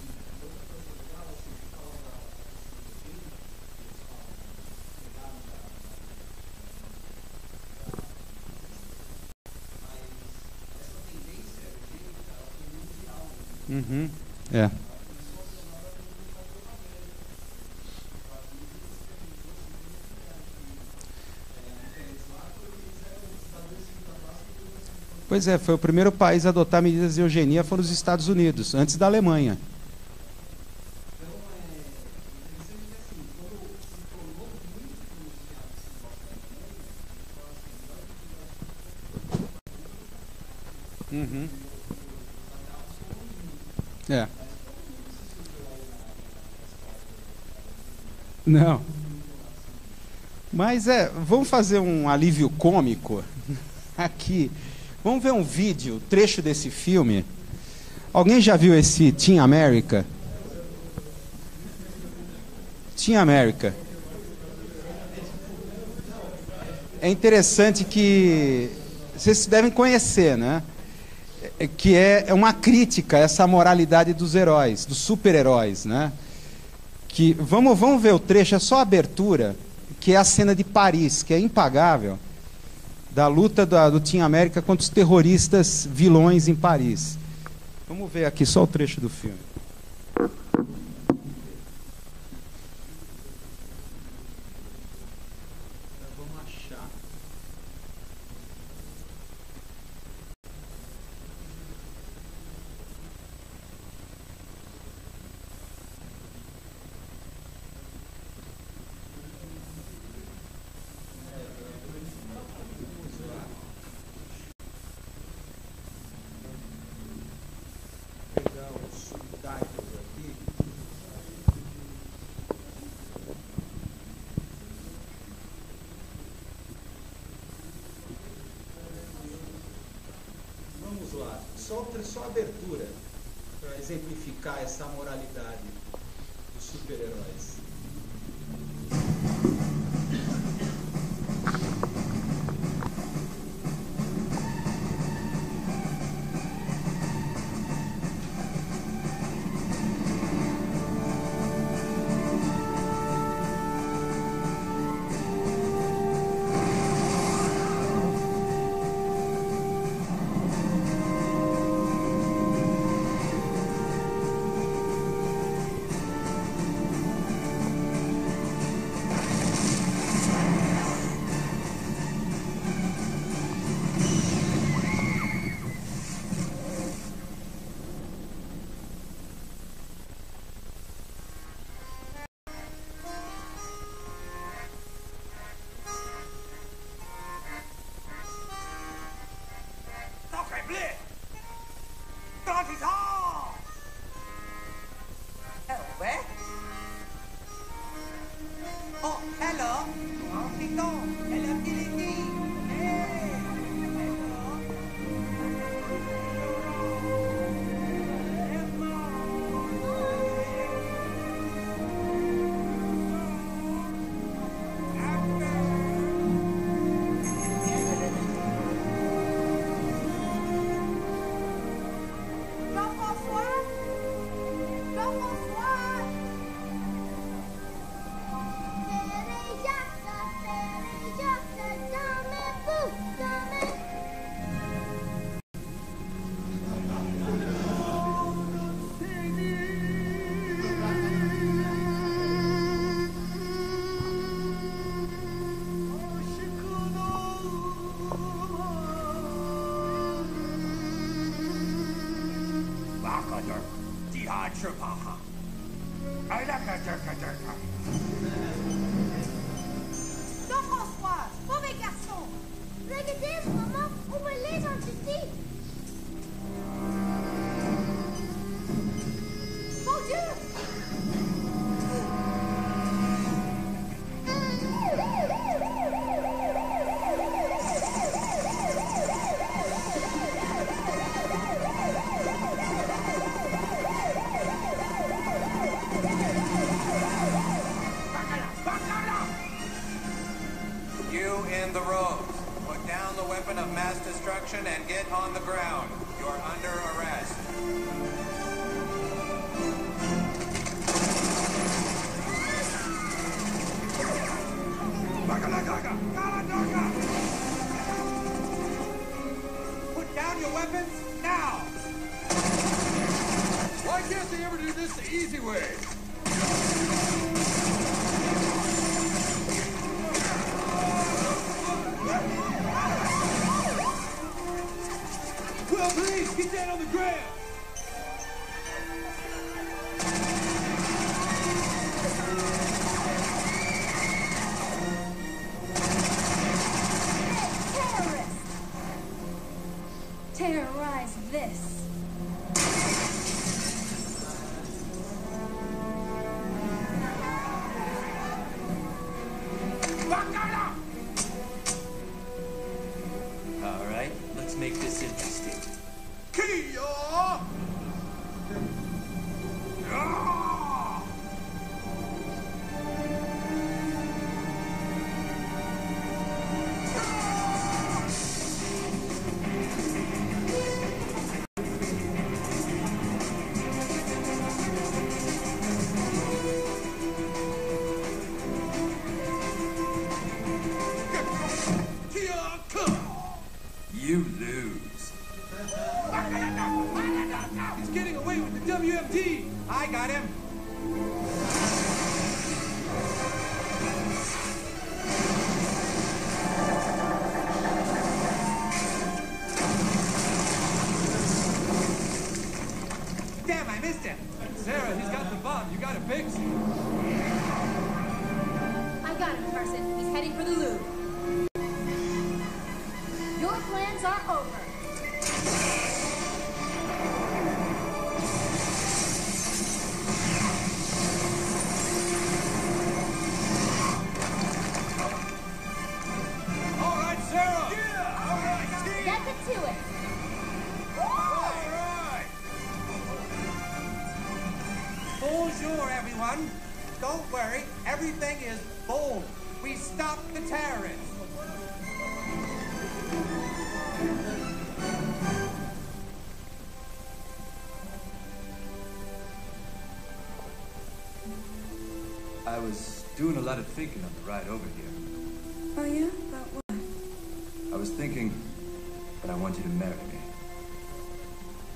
Uhum. Pois é, foi o primeiro país a adotar medidas de eugenia, foram os Estados Unidos, antes da Alemanha. Uhum. Não. Mas vamos fazer um alívio cômico aqui. Vamos ver um vídeo, trecho desse filme. Alguém já viu esse Team America? Team America. É interessante que vocês devem conhecer, né? Que é uma crítica a essa moralidade dos heróis, dos super-heróis, né? Que vamos ver o trecho, é só a abertura, que é a cena de Paris, que é impagável, da luta do Team América contra os terroristas vilões em Paris. Vamos ver aqui só o trecho do filme. Vamos achar. só a abertura para exemplificar essa moralidade dos super-heróis. Jean-François, mauvais garçon. Regardez, maman, on me laisse en justice. Mon Dieu! You in the robes. Put down the weapon of mass destruction and get on the ground. You're under arrest. Put down your weapons now! Why can't they ever do this the easy way? Well, please, get down on the ground! Terrorize this. All right, let's make this interesting. Kia! Ah! You lose. He's getting away with the WMD! I got him. Damn, I missed him. Sarah, he's got the bomb. You gotta fix it. I got him, Carson. He's heading for the Louvre. Your plans are over. All right, Sarah! Yeah! All right, team! Get to it. sure, everyone. Don't worry. Everything is bold. We stopped the terrorists. I was doing a lot of thinking on the ride over here. Oh, yeah? About what? I was thinking that I want you to marry me.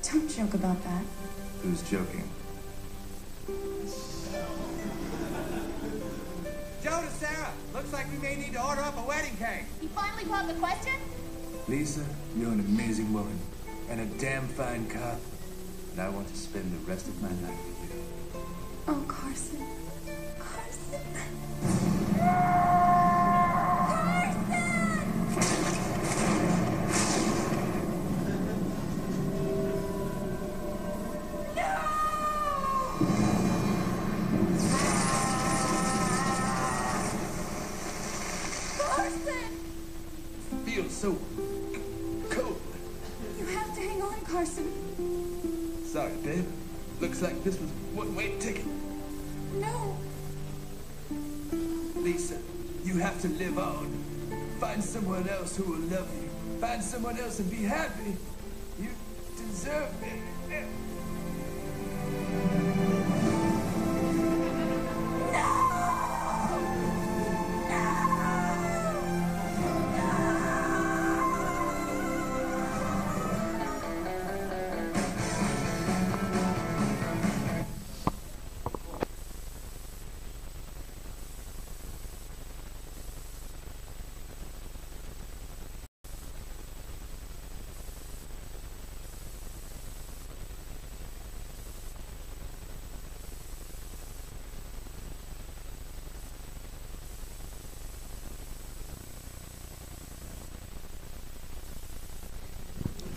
Don't joke about that. Who's joking? Joe to Sarah. Looks like we may need to order up a wedding cake. You finally caught the question? Lisa, you're an amazing woman and a damn fine cop. And I want to spend the rest of my life with you. Oh, Carson. Carson. Feels so cold. You have to hang on, Carson. Sorry, babe. Looks like this was a one-way ticket. No. Lisa, you have to live on. Find someone else who will love you. Find someone else and be happy. You deserve it.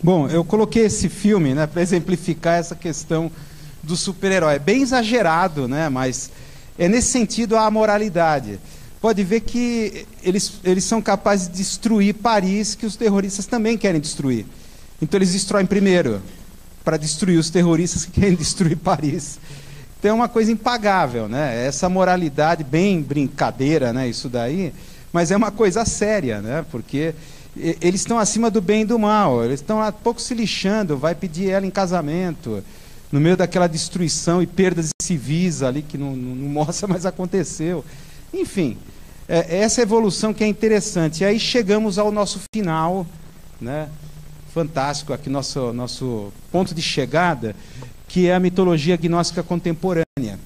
Bom, eu coloquei esse filme, né, para exemplificar essa questão do super-herói. É bem exagerado, né, mas é nesse sentido a amoralidade. Pode ver que eles são capazes de destruir Paris, que os terroristas também querem destruir. Então eles destroem primeiro, para destruir os terroristas que querem destruir Paris. Então é uma coisa impagável, né? Essa moralidade, bem brincadeira, né, isso daí, mas é uma coisa séria, né, porque eles estão acima do bem e do mal, eles estão há pouco se lixando, vai pedir ela em casamento, no meio daquela destruição e perdas civis ali, que não mostra, mas aconteceu. Enfim, essa evolução que é interessante. E aí chegamos ao nosso final, né, fantástico, aqui nosso ponto de chegada, que é a mitologia gnóstica contemporânea.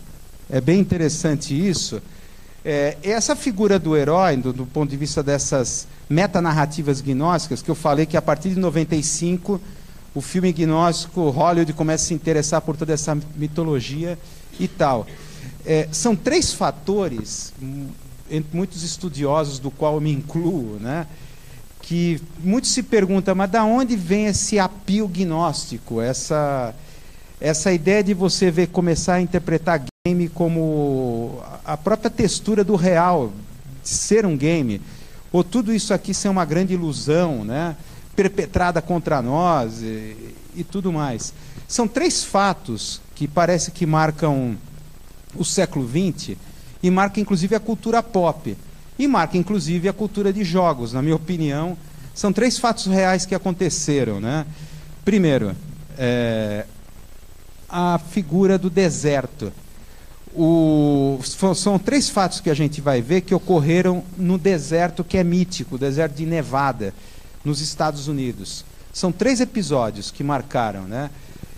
É bem interessante isso. Essa figura do herói, do ponto de vista dessas metanarrativas gnósticas, que eu falei que a partir de 95 o filme gnóstico, Hollywood começa a se interessar por toda essa mitologia e tal. São três fatores, entre muitos estudiosos, do qual eu me incluo, né, que muitos se perguntam, mas de onde vem esse apio gnóstico, essa ideia de você começar a interpretar game como a própria textura do real, de ser um game, ou tudo isso aqui ser uma grande ilusão, né, perpetrada contra nós e tudo mais. São três fatos que parece que marcam o século XX e marcam inclusive a cultura pop e marcam inclusive a cultura de jogos, na minha opinião. São três fatos reais que aconteceram, né? Primeiro, a figura do deserto. São três fatos que a gente vai ver que ocorreram no deserto que é mítico, o deserto de Nevada, nos Estados Unidos. São três episódios que marcaram, né?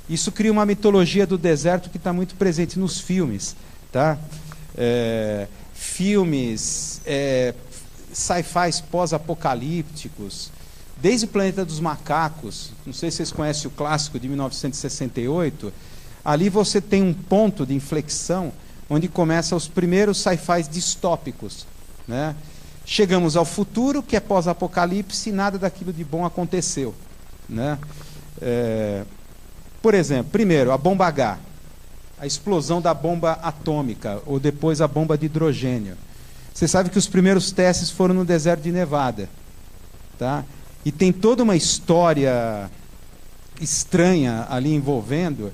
Isso cria uma mitologia do deserto que está muito presente nos filmes, tá? Filmes, sci-fi pós-apocalípticos, desde o Planeta dos Macacos. Não sei se vocês conhecem o clássico de 1968. Ali você tem um ponto de inflexão onde começam os primeiros sci-fi distópicos, né? Chegamos ao futuro, que é pós-apocalipse, e nada daquilo de bom aconteceu, né? Por exemplo, primeiro, a bomba H, a explosão da bomba atômica, ou depois a bomba de hidrogênio. Você sabe que os primeiros testes foram no deserto de Nevada, tá? E tem toda uma história estranha ali envolvendo,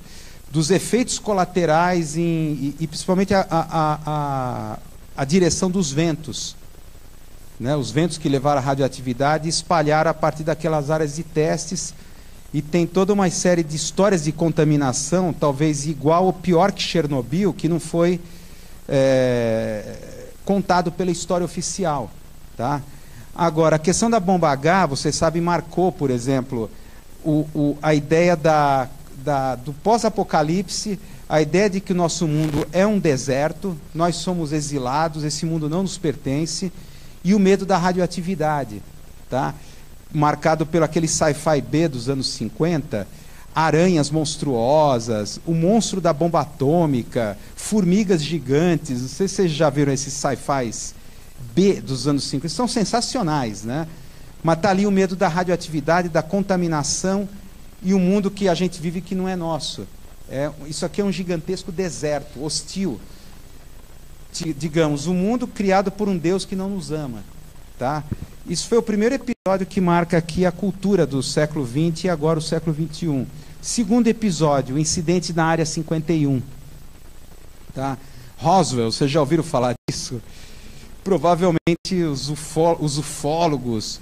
dos efeitos colaterais e principalmente a direção dos ventos. Né? Os ventos que levaram a radioatividade e espalharam a partir daquelas áreas de testes. E tem toda uma série de histórias de contaminação, talvez igual ou pior que Chernobyl, que não foi contado pela história oficial. Tá? Agora, a questão da bomba H, você sabe, marcou, por exemplo, a ideia do pós-apocalipse, a ideia de que o nosso mundo é um deserto, nós somos exilados, esse mundo não nos pertence, e o medo da radioatividade. Tá? Marcado pelo aquele sci-fi B dos anos 50, aranhas monstruosas, o monstro da bomba atômica, formigas gigantes. Não sei se vocês já viram esses sci-fis B dos anos 50, são sensacionais, né? Mas está ali o medo da radioatividade, da contaminação e o mundo que a gente vive que não é nosso. Isso aqui é um gigantesco deserto, hostil. Digamos, um mundo criado por um Deus que não nos ama. Tá? Isso foi o primeiro episódio que marca aqui a cultura do século XX e agora o século XXI. Segundo episódio, o incidente na Área 51. Tá? Roswell, vocês já ouviram falar disso? Provavelmente os ufólogos,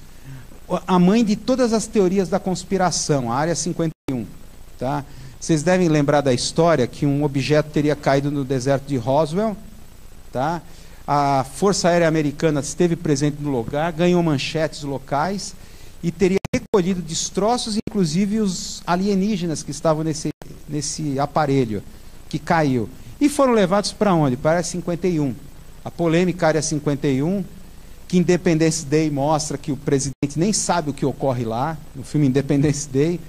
a mãe de todas as teorias da conspiração, a Área 51. Tá? Vocês devem lembrar da história que um objeto teria caído no deserto de Roswell. Tá? A Força Aérea Americana esteve presente no lugar, ganhou manchetes locais e teria recolhido destroços, inclusive os alienígenas que estavam nesse aparelho que caiu. E foram levados para onde? Para a Área 51. A polêmica Área 51, que Independence Day mostra que o presidente nem sabe o que ocorre lá, no filme Independence Day.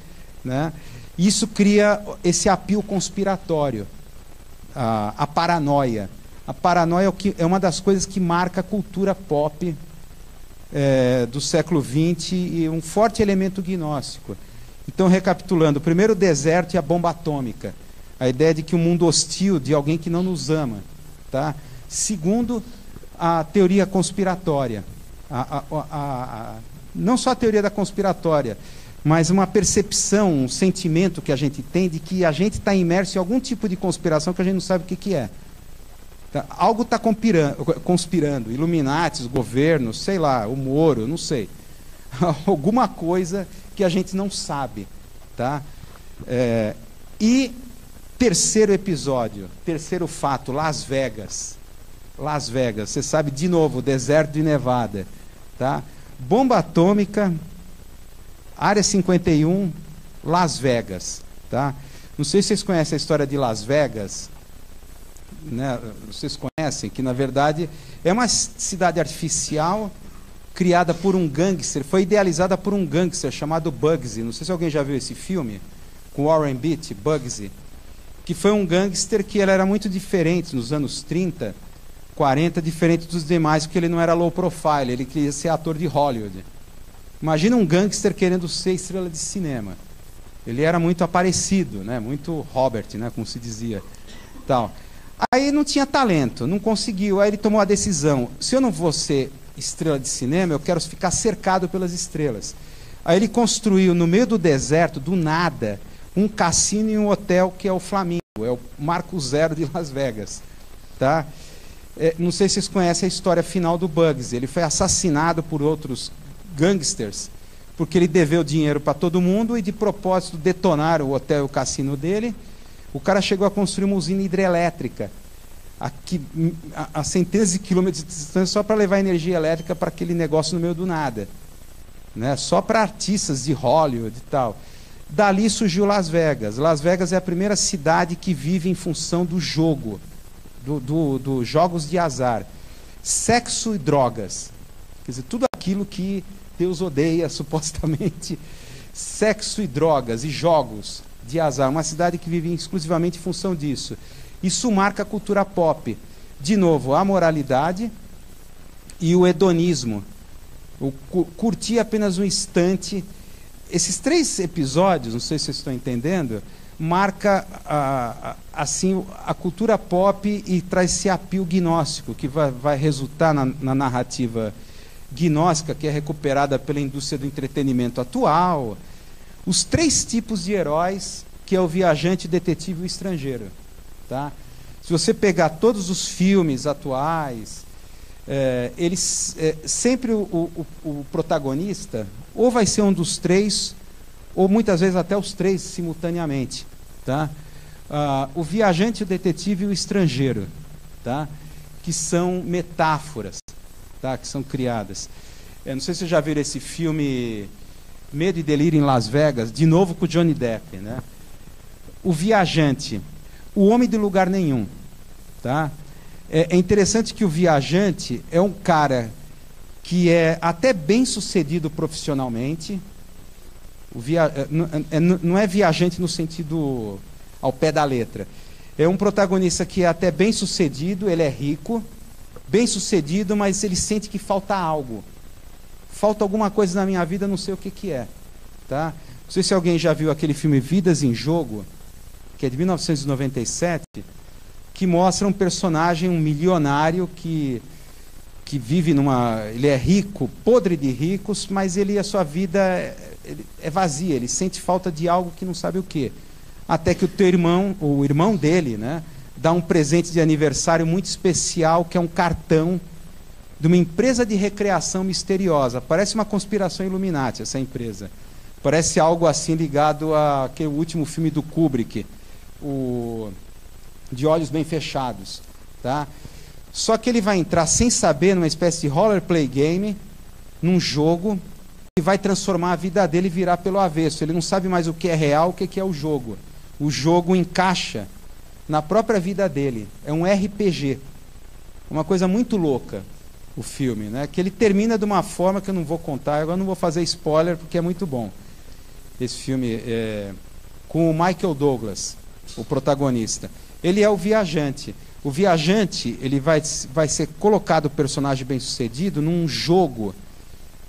Né? Isso cria esse apelo conspiratório, a paranoia. A paranoia é uma das coisas que marca a cultura pop do século XX e um forte elemento gnóstico. Então, recapitulando, primeiro o deserto e a bomba atômica. A ideia de que um mundo hostil, de alguém que não nos ama. Tá? Segundo, a teoria conspiratória. Não só a teoria da conspiratória, mas uma percepção, um sentimento que a gente tem de que a gente está imerso em algum tipo de conspiração que a gente não sabe o que é. Tá? Algo está conspirando, Illuminati, governos, sei lá, o Moro, não sei. Alguma coisa que a gente não sabe. Tá? E terceiro episódio, terceiro fato, Las Vegas. Las Vegas, você sabe, de novo, o deserto de Nevada. Tá? Bomba atômica, Área 51, Las Vegas. Tá? Não sei se vocês conhecem a história de Las Vegas. Né? Vocês conhecem que, na verdade, é uma cidade artificial criada por um gangster, foi idealizada por um gangster chamado Bugsy. Não sei se alguém já viu esse filme, com Warren Beatty, Bugsy, que foi um gangster que ele era muito diferente nos anos 30, 40, diferente dos demais, porque ele não era low profile, ele queria ser ator de Hollywood. Imagina um gangster querendo ser estrela de cinema. Ele era muito aparecido, né? Muito Robert, né? Como se dizia. Tal. Aí não tinha talento, não conseguiu. Aí ele tomou a decisão: se eu não vou ser estrela de cinema, eu quero ficar cercado pelas estrelas. Aí ele construiu no meio do deserto, do nada, um cassino e um hotel que é o Flamingo, é o Marco Zero de Las Vegas. Tá? Não sei se vocês conhecem a história final do Bugsy. Ele foi assassinado por outros gangsters porque ele deveu dinheiro para todo mundo e de propósito detonaram o hotel e o cassino dele. O cara chegou a construir uma usina hidrelétrica a centenas de quilômetros de distância só para levar energia elétrica para aquele negócio no meio do nada, né? Só para artistas de Hollywood e tal. Dali surgiu Las Vegas. Las Vegas é a primeira cidade que vive em função do jogo, dos jogos de azar. Sexo e drogas. Quer dizer, tudo aquilo que Deus odeia, supostamente. Sexo e drogas e jogos de azar. Uma cidade que vive exclusivamente em função disso. Isso marca a cultura pop. De novo, a moralidade e o hedonismo. O curtir apenas um instante. Esses 3 episódios, não sei se vocês estão entendendo, marca assim a cultura pop e traz esse apelo gnóstico que vai resultar na narrativa gnóstica, que é recuperada pela indústria do entretenimento atual. Os 3 tipos de heróis que é O Viajante, o Detetive e o Estrangeiro. Tá? Se você pegar todos os filmes atuais, sempre o protagonista ou vai ser um dos três, ou muitas vezes até os três simultaneamente. Tá? O Viajante, o Detetive e o Estrangeiro, tá? Que são metáforas, tá? Que são criadas. Não sei se vocês já viram esse filme Medo e Delírio em Las Vegas, de novo com o Johnny Depp. Né? O Viajante, o homem de lugar nenhum. Tá? É interessante que o viajante é um cara que é até bem sucedido profissionalmente. Não é viajante no sentido ao pé da letra. É um protagonista que é até bem sucedido, ele é rico, bem sucedido, mas ele sente que falta algo. Falta alguma coisa na minha vida, não sei o que é. Tá? Não sei se alguém já viu aquele filme Vidas em Jogo, que é de 1997, que mostra um personagem, um milionário que vive numa... Ele é rico, podre de ricos, mas a sua vida é vazia, ele sente falta de algo que não sabe o que. Até que o irmão dele, né, dá um presente de aniversário muito especial, que é um cartão de uma empresa de recreação misteriosa. Parece uma conspiração Illuminati, essa empresa. Parece algo assim ligado àquele último filme do Kubrick, De Olhos Bem Fechados. Tá? Só que ele vai entrar sem saber numa espécie de roleplay game, num jogo, que vai transformar a vida dele e virar pelo avesso. Ele não sabe mais o que é real, o que é o jogo. O jogo encaixa na própria vida dele. É um RPG. Uma coisa muito louca, o filme, né? Que ele termina de uma forma que eu não vou contar, agora não vou fazer spoiler, porque é muito bom. Esse filme com o Michael Douglas, o protagonista. Ele é o viajante. O viajante, ele vai ser colocado, o personagem bem-sucedido, num jogo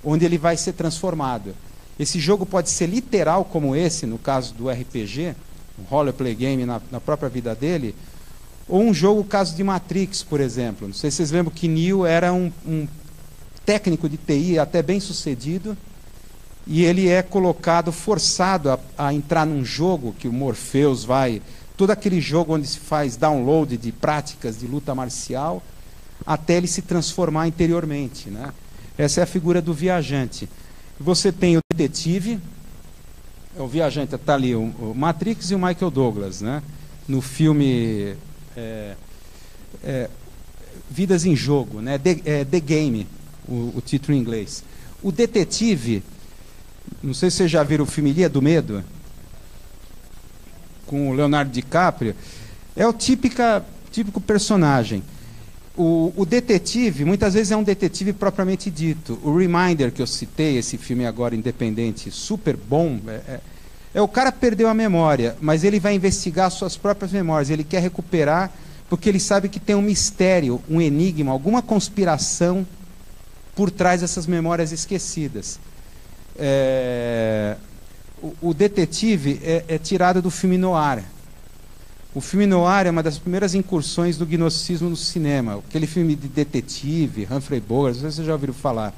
onde ele vai ser transformado. Esse jogo pode ser literal, como esse, no caso do RPG, um roleplay game na própria vida dele, ou um jogo, caso de Matrix, por exemplo. Não sei se vocês lembram que Neo era um técnico de TI até bem sucedido, e ele é colocado, forçado a entrar num jogo que o Morpheus vai... Todo aquele jogo onde se faz download de práticas de luta marcial, até ele se transformar interiormente. Né? Essa é a figura do viajante. Você tem o detetive, o viajante está ali, o Matrix e o Michael Douglas, né? No filme Vidas em Jogo, né? The Game, o título em inglês. O detetive, não sei se vocês já viram o filme Ilha do Medo, com o Leonardo DiCaprio, é o típico personagem. O detetive, muitas vezes é um detetive propriamente dito. O Reminder, que eu citei, esse filme agora independente, super bom, o cara perdeu a memória, mas ele vai investigar suas próprias memórias, ele quer recuperar, porque ele sabe que tem um mistério, um enigma, alguma conspiração por trás dessas memórias esquecidas. O detetive é tirado do filme noir. O filme noir é uma das primeiras incursões do gnosticismo no cinema. Aquele filme de detetive, Humphrey Bogart, não sei se vocês já ouviram falar,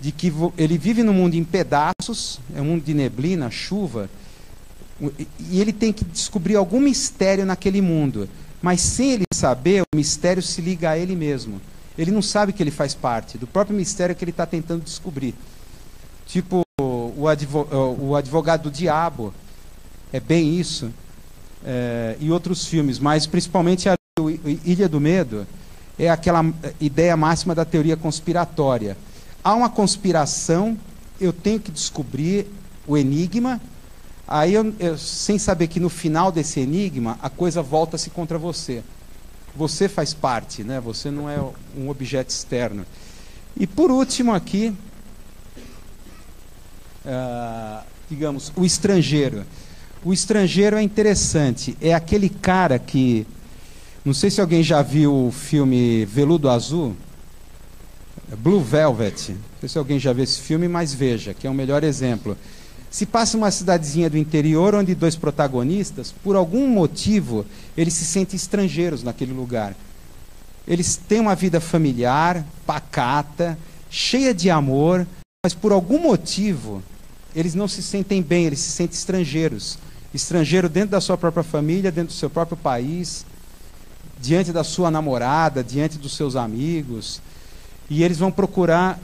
de que ele vive num mundo em pedaços, é um mundo de neblina, chuva, e ele tem que descobrir algum mistério naquele mundo. Mas sem ele saber, o mistério se liga a ele mesmo. Ele não sabe que ele faz parte do próprio mistério que ele está tentando descobrir. Tipo o Advogado do Diabo, é bem isso, e outros filmes, mas principalmente a Ilha do Medo é aquela ideia máxima da teoria conspiratória. Há uma conspiração, eu tenho que descobrir o enigma, aí eu sem saber que no final desse enigma a coisa volta-se contra você. Você faz parte, né? Você não é um objeto externo. E por último aqui, digamos, o estrangeiro. O estrangeiro é interessante, é aquele cara que, não sei se alguém já viu o filme Veludo Azul, Blue Velvet, não sei se alguém já viu esse filme, mas veja, que é o melhor exemplo. Se passa uma cidadezinha do interior, onde dois protagonistas, por algum motivo, eles se sentem estrangeiros naquele lugar. Eles têm uma vida familiar, pacata, cheia de amor, mas por algum motivo, eles não se sentem bem, eles se sentem estrangeiros. Estrangeiro dentro da sua própria família, dentro do seu próprio país, diante da sua namorada, diante dos seus amigos. E eles vão procurar,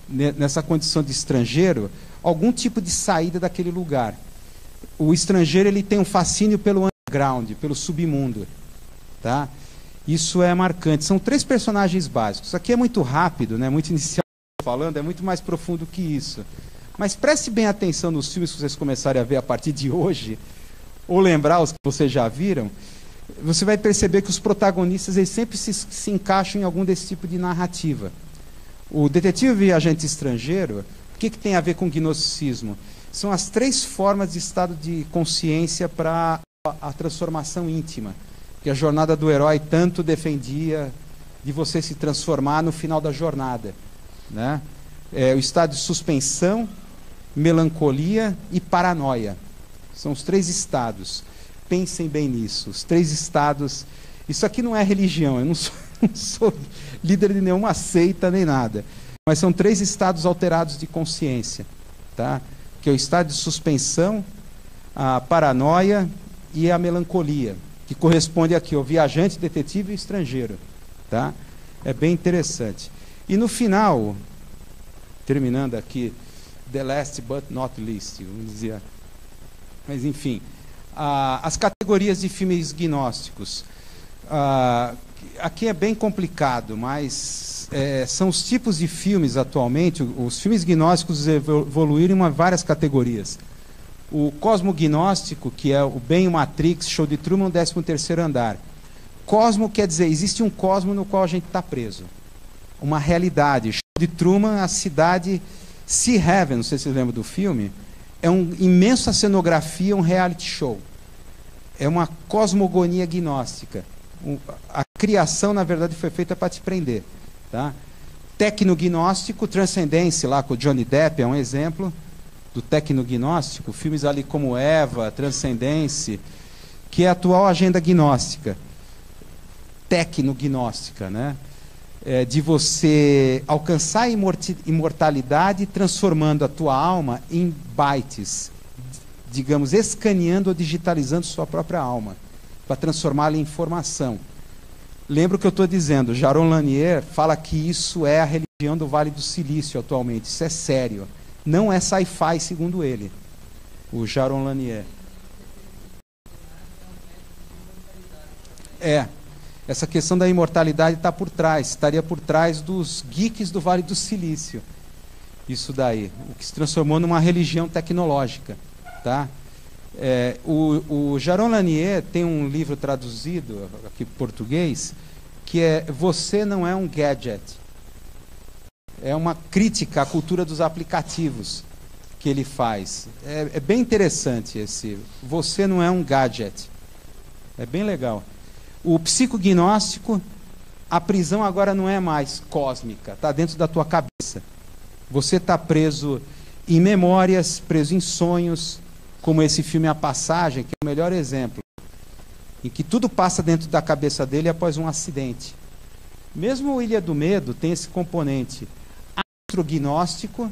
nessa condição de estrangeiro, algum tipo de saída daquele lugar. O estrangeiro ele tem um fascínio pelo underground, pelo submundo. Tá? Isso é marcante. São 3 personagens básicos. Isso aqui é muito rápido, né? Muito inicial falando, é muito mais profundo que isso. Mas preste bem atenção nos filmes que vocês começarem a ver a partir de hoje, ou lembrar os que vocês já viram. Você vai perceber que os protagonistas eles sempre se encaixam em algum desse tipo de narrativa. O detetive viajante estrangeiro, o que tem a ver com gnosticismo? São as 3 formas de estado de consciência para a transformação íntima, que a jornada do herói tanto defendia, de você se transformar no final da jornada. Né? O estado de suspensão, melancolia e paranoia. São os 3 estados. Pensem bem nisso. Os 3 estados. Isso aqui não é religião. Eu não sou líder de nenhuma seita nem nada. Mas são 3 estados alterados de consciência. Tá? Que é o estado de suspensão, a paranoia e a melancolia. Que corresponde aqui ao viajante, detetive e estrangeiro. Tá? É bem interessante. E no final, terminando aqui, the last but not least, vamos dizer. Mas enfim, as categorias de filmes gnósticos. Aqui é bem complicado, mas são os tipos de filmes atualmente. Os filmes gnósticos evoluíram em várias categorias. O cosmognóstico, que é o bem, o Matrix, Show de Truman, 13º andar. Cosmo quer dizer, existe um cosmo no qual a gente está preso. Uma realidade. Show de Truman, a cidade Sea Heaven, não sei se vocês lembram do filme, é uma imensa cenografia, um reality show. É uma cosmogonia gnóstica. A criação, na verdade, foi feita para te prender. Tá? Tecnognóstico, Transcendence, lá com o Johnny Depp, é um exemplo do tecnognóstico. Filmes ali como Eva, Transcendence, que é a atual agenda gnóstica. Tecnognóstica, né? De você alcançar a imortalidade transformando a tua alma em bytes, digamos, escaneando ou digitalizando sua própria alma, para transformá-la em informação. Lembra o que eu estou dizendo, Jaron Lanier fala que isso é a religião do Vale do Silício atualmente, isso é sério. Não é sci-fi, segundo ele, o Jaron Lanier. Essa questão da imortalidade está por trás, estaria por trás dos geeks do Vale do Silício. Isso daí, o que se transformou numa religião tecnológica. Tá? O Jaron Lanier tem um livro traduzido aqui em português, que é Você Não É um Gadget. É uma crítica à cultura dos aplicativos que ele faz. É bem interessante esse Você Não É um Gadget. É bem legal. O psicognóstico, a prisão agora não é mais cósmica, está dentro da tua cabeça. Você está preso em memórias, preso em sonhos, como esse filme A Passagem, que é o melhor exemplo, em que tudo passa dentro da cabeça dele após um acidente. Mesmo o Ilha do Medo tem esse componente astrognóstico.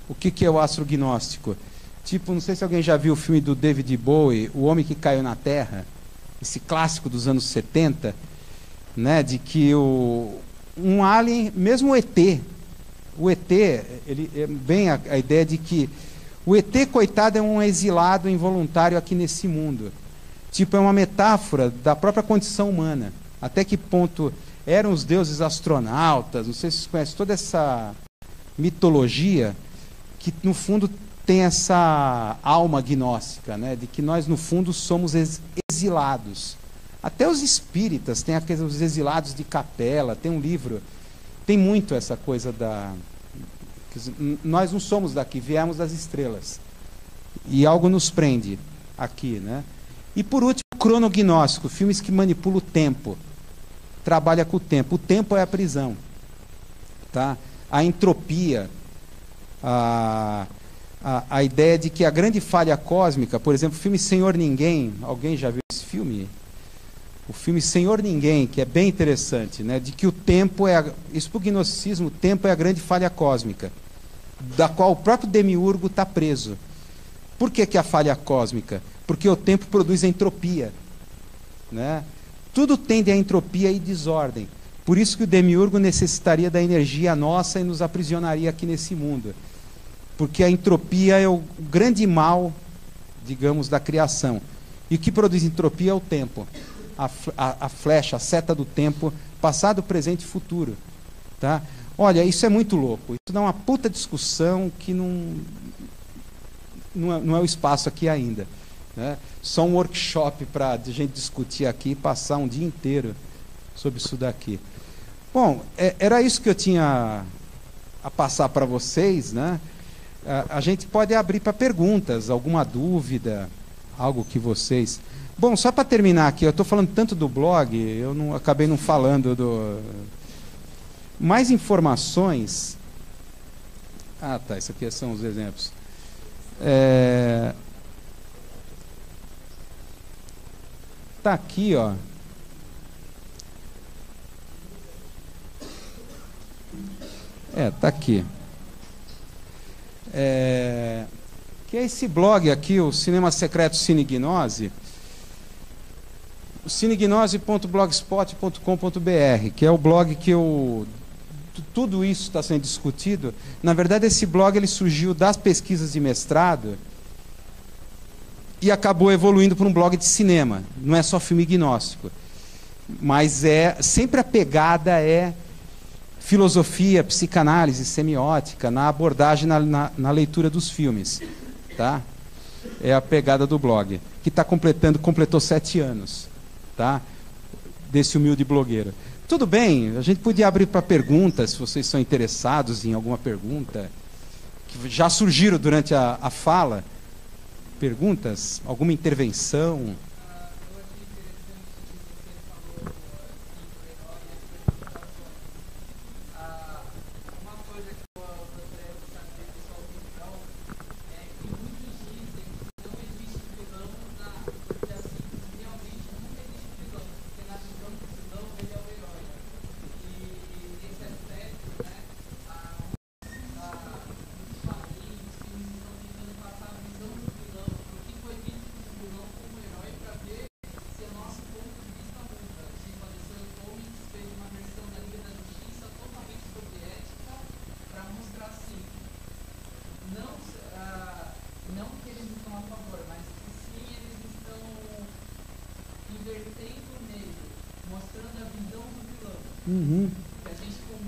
O que é o astrognóstico? Tipo, não sei se alguém já viu o filme do David Bowie, O Homem que Caiu na Terra, esse clássico dos anos 70, né, de que um alien, mesmo o ET, ele é bem a ideia de que o ET, coitado, é um exilado involuntário aqui nesse mundo. Tipo, é uma metáfora da própria condição humana. Até que ponto eram os deuses astronautas, não sei se vocês conhecem toda essa mitologia, que no fundo tem essa alma gnóstica, né, de que nós no fundo somos exilados. Até os espíritas têm os exilados de capela, tem um livro, tem muito essa coisa nós não somos daqui, viemos das estrelas. E algo nos prende aqui, né? E por último, cronognóstico, filmes que manipulam o tempo. Trabalha com o tempo. O tempo é a prisão. Tá? A entropia, a ideia de que a grande falha cósmica, por exemplo, o filme Senhor Ninguém, alguém já viu esse filme? O filme Senhor Ninguém, que é bem interessante, né? De que o tempo isso para o gnosticismo, o tempo é a grande falha cósmica, da qual o próprio demiurgo está preso. Por que a falha cósmica? Porque o tempo produz entropia, né? Tudo tende à entropia e desordem. Por isso que o demiurgo necessitaria da energia nossa e nos aprisionaria aqui nesse mundo. Porque a entropia é o grande mal, digamos, da criação. E o que produz entropia é o tempo. A flecha, a seta do tempo, passado, presente e futuro. Tá? Olha, isso é muito louco. Isso dá uma puta discussão que não é o espaço aqui ainda. Né? Só um workshop para a gente discutir aqui e passar um dia inteiro sobre isso daqui. Bom, era isso que eu tinha a passar para vocês, né? A gente pode abrir para perguntas, alguma dúvida, algo que vocês... Bom, só para terminar aqui, eu estou falando tanto do blog, eu acabei não falando do... Mais informações... Ah, tá, isso aqui são os exemplos. Tá aqui, ó. Tá aqui. Que é esse blog aqui, o Cinema Secreto Cinegnose, cinegnose.blogspot.com.br, que é o blog que tudo isso está sendo discutido. Na verdade, esse blog ele surgiu das pesquisas de mestrado e acabou evoluindo para um blog de cinema. Não é só filme gnóstico, mas sempre a pegada é filosofia, psicanálise, semiótica, na abordagem, na leitura dos filmes. Tá? É a pegada do blog, que completou 7 anos. Tá? Desse humilde blogueiro. Tudo bem, a gente podia abrir para perguntas, se vocês são interessados em alguma pergunta, que já surgiram durante a fala. Perguntas? Alguma intervenção?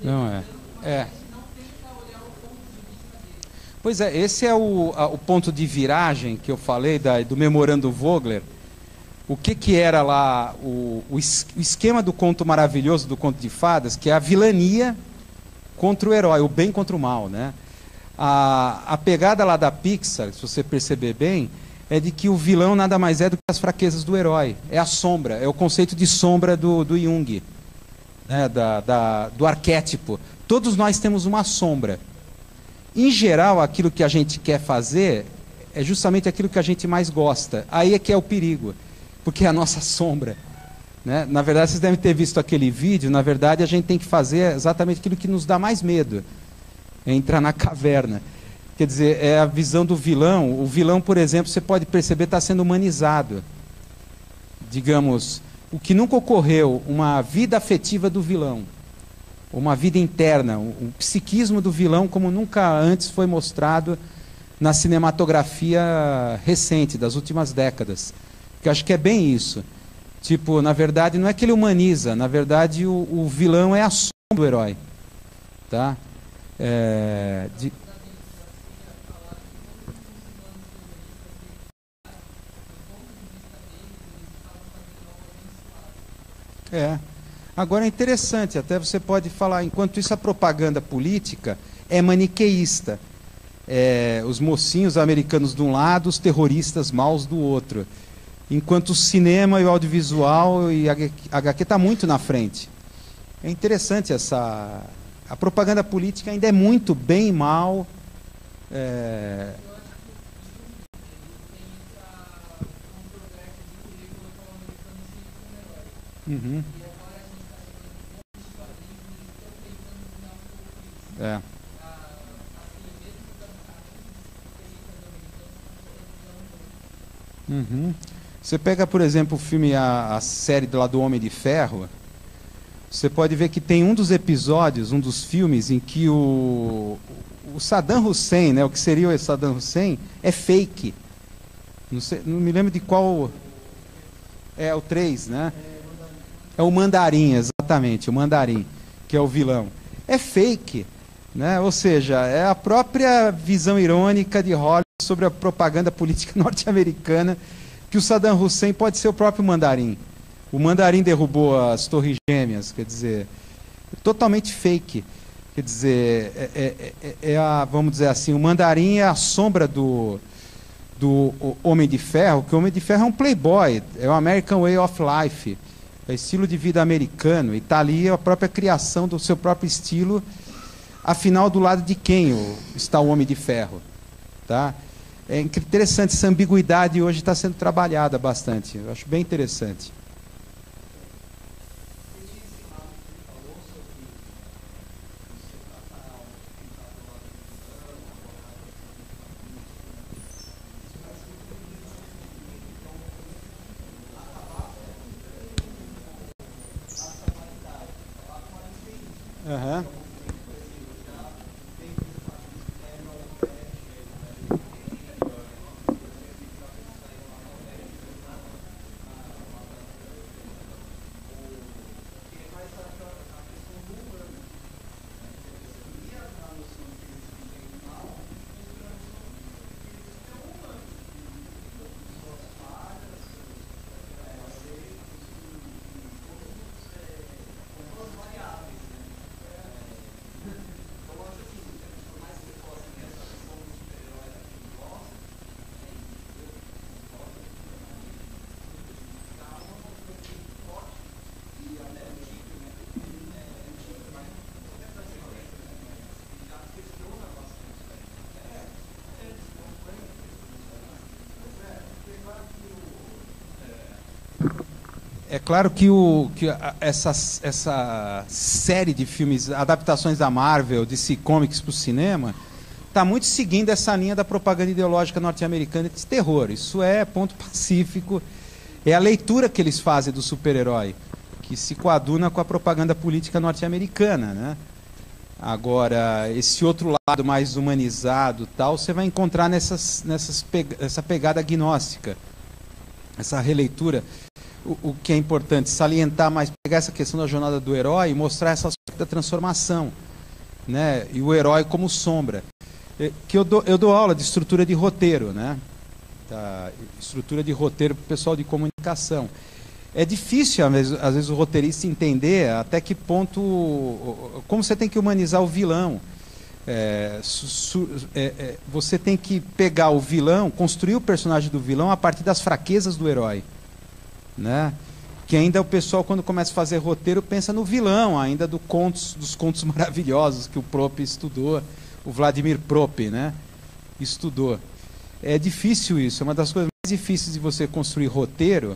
Não Pois é, esse é o ponto de viragem que eu falei do memorando Vogler. O que era lá o esquema do conto maravilhoso, do conto de fadas, que é a vilania contra o herói, o bem contra o mal, né? A pegada lá da Pixar, se você perceber bem, é de que o vilão nada mais é do que as fraquezas do herói. É a sombra, é o conceito de sombra do Jung, né? Do arquétipo. Todos nós temos uma sombra. Em geral, aquilo que a gente quer fazer é justamente aquilo que a gente mais gosta. Aí é que é o perigo, porque é a nossa sombra. Né? Na verdade, vocês devem ter visto aquele vídeo. Na verdade, a gente tem que fazer exatamente aquilo que nos dá mais medo. É entrar na caverna. Quer dizer, é a visão do vilão. O vilão, por exemplo, você pode perceber, está sendo humanizado. Digamos, o que nunca ocorreu, uma vida afetiva do vilão. Uma vida interna, um psiquismo do vilão como nunca antes foi mostrado na cinematografia recente, das últimas décadas. Que eu acho que é bem isso. Tipo, na verdade, não é que ele humaniza, na verdade o vilão é a sombra do herói. Tá? Agora é interessante, até você pode falar, enquanto isso a propaganda política é maniqueísta. Os mocinhos americanos de um lado, os terroristas maus do outro. Enquanto o cinema e o audiovisual e a HQ está muito na frente. É interessante a propaganda política ainda é muito bem e mal. Uhum. Uhum. Você pega, por exemplo, o filme, a série lá do Homem de Ferro, você pode ver que tem um dos episódios, um dos filmes, em que o Saddam Hussein, né, o que seria o Saddam Hussein, é fake. Não me lembro de qual... É o 3, né? É o Mandarim, exatamente, o Mandarim, que é o vilão. É fake, né? Ou seja, é a própria visão irônica de Hollywood sobre a propaganda política norte-americana, que o Saddam Hussein pode ser o próprio Mandarim. O Mandarim derrubou as Torres Gêmeas, quer dizer, totalmente fake. Quer dizer, vamos dizer assim, o Mandarim é a sombra do Homem de Ferro, que o Homem de Ferro é um playboy, é o American Way of Life, é estilo de vida americano, e está ali a própria criação do seu próprio estilo, afinal, do lado de quem está o Homem de Ferro? Tá? É interessante, essa ambiguidade hoje está sendo trabalhada bastante, eu acho bem interessante. Uhum. É claro que, essa série de filmes, adaptações da Marvel, DC Comics para o cinema, está muito seguindo essa linha da propaganda ideológica norte-americana de terror. Isso é ponto pacífico. É a leitura que eles fazem do super-herói, que se coaduna com a propaganda política norte-americana, né? Agora, esse outro lado mais humanizado, tal, você vai encontrar nessa pegada agnóstica, essa releitura. O que é importante salientar mais, pegar essa questão da jornada do herói e mostrar essa aspecto da transformação, né? E o herói como sombra. Que eu dou aula de estrutura de roteiro, né? Estrutura de roteiro para o pessoal de comunicação. É difícil, às vezes, o roteirista entender até que ponto, como você tem que humanizar o vilão. Você tem que pegar o vilão, construir o personagem do vilão a partir das fraquezas do herói. Né? Que ainda o pessoal, quando começa a fazer roteiro, pensa no vilão, ainda dos contos maravilhosos que o Prop estudou, o Vladimir Prop, né? Estudou. É difícil isso, é uma das coisas mais difíceis de você construir roteiro.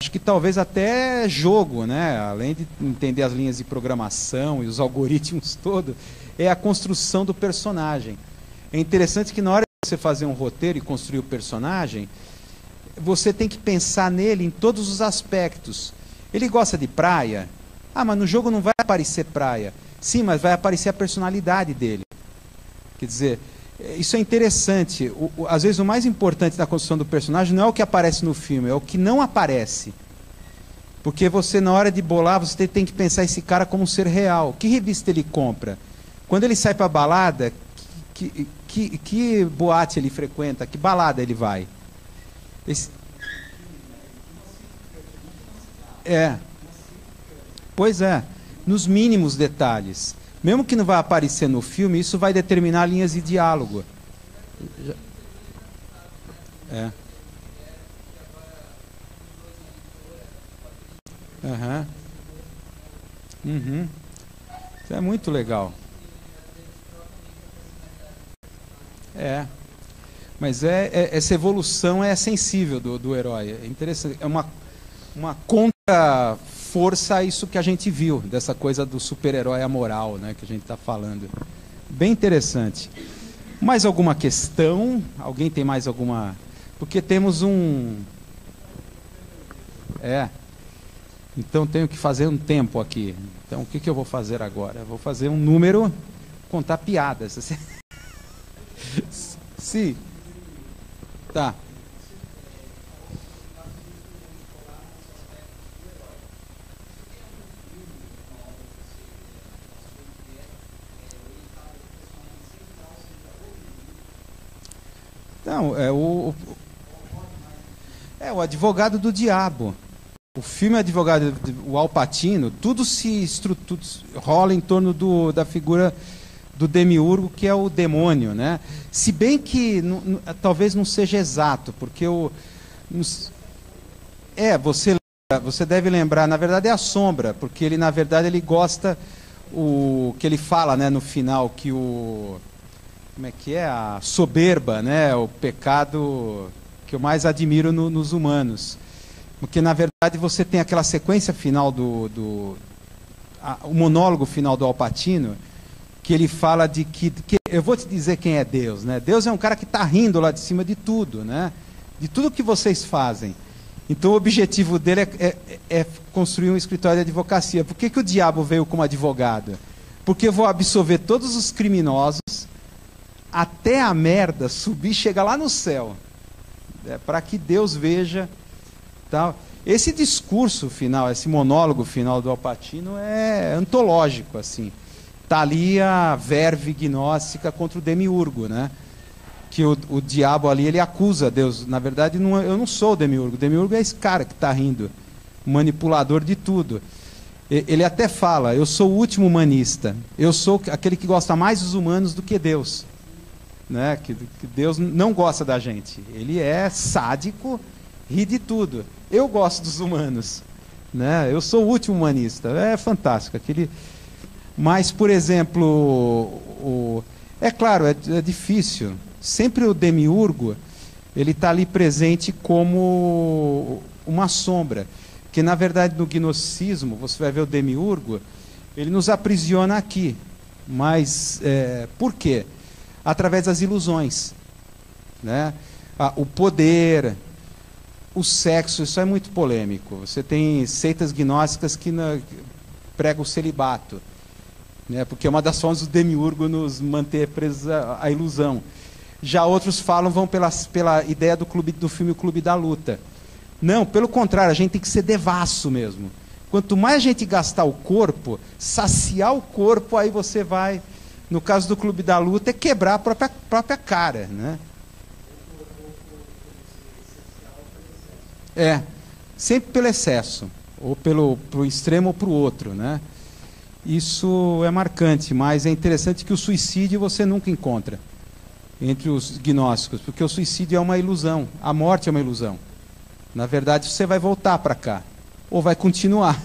Acho que talvez até jogo, né? Além de entender as linhas de programação e os algoritmos todos, é a construção do personagem. É interessante que na hora de você fazer um roteiro e construir o personagem, você tem que pensar nele em todos os aspectos. Ele gosta de praia? Ah, mas no jogo não vai aparecer praia. Sim, mas vai aparecer a personalidade dele. Quer dizer, isso é interessante. Às vezes o mais importante da construção do personagem não é o que aparece no filme, é o que não aparece. Porque você, na hora de bolar, você tem que pensar esse cara como um ser real. Que revista ele compra? Quando ele sai para balada, que boate ele frequenta? Que balada ele vai? Pois é, nos mínimos detalhes. Mesmo que não vai aparecer no filme, isso vai determinar linhas de diálogo. Isso é muito legal. Mas essa evolução é sensível do herói. É interessante. É uma contra-força a isso que a gente viu, dessa coisa do super-herói amoral, né, que a gente está falando. Bem interessante. Mais alguma questão? Alguém tem mais alguma Porque temos um... Então tenho que fazer um tempo aqui. Então o que eu vou fazer agora? Eu vou fazer um número, contar piadas. Sim. Tá. Não, o advogado do diabo. O filme Advogado, o Al Pacino, tudo rola em torno da figura do demiurgo, que é o demônio, né? Se bem que talvez não seja exato, porque você deve lembrar, na verdade é a sombra, porque ele, na verdade, ele gosta, que ele fala, né, no final, que como é que é? A soberba, né? O pecado que eu mais admiro nos humanos. Porque, na verdade, você tem aquela sequência final o monólogo final do Al Pacino, que ele fala de que eu vou te dizer quem é Deus, né? Deus é um cara que está rindo lá de cima de tudo, né? De tudo que vocês fazem. Então, o objetivo dele é construir um escritório de advocacia. Por que o diabo veio como advogado? Porque eu vou absolver todos os criminosos até a merda subir e chegar lá no céu. Para que Deus veja... Tal. Esse discurso final, esse monólogo final do Al Pacino é antológico, assim. Está ali a verve gnóstica contra o demiurgo, né? Que o diabo ali, ele acusa Deus. Na verdade, eu não sou o demiurgo. O demiurgo é esse cara que está rindo, manipulador de tudo. Ele até fala, eu sou o último humanista. Eu sou aquele que gosta mais dos humanos do que Deus. Né? Que Deus não gosta da gente. Ele é sádico, ri de tudo. Eu gosto dos humanos, né? Eu sou o último humanista. É fantástico. Mas, por exemplo, é claro, é difícil. Sempre o demiurgo, ele está ali presente como uma sombra. Que, na verdade, no gnosticismo, você vai ver o demiurgo, ele nos aprisiona aqui. Mas, por quê? Através das ilusões, né? O poder... O sexo, isso é muito polêmico. Você tem seitas gnósticas que pregam o celibato, né? Porque é uma das formas do demiurgo nos manter presos à ilusão. Já outros vão pela ideia do filme O Clube da Luta. Não, pelo contrário, a gente tem que ser devasso mesmo. Quanto mais a gente gastar o corpo, saciar o corpo, aí você vai... No caso do Clube da Luta, é quebrar a própria cara, né? Sempre pelo excesso, ou pro extremo ou para o outro, né? Isso é marcante, mas é interessante que o suicídio você nunca encontra entre os gnósticos, porque o suicídio é uma ilusão, a morte é uma ilusão. Na verdade, você vai voltar para cá, ou vai continuar.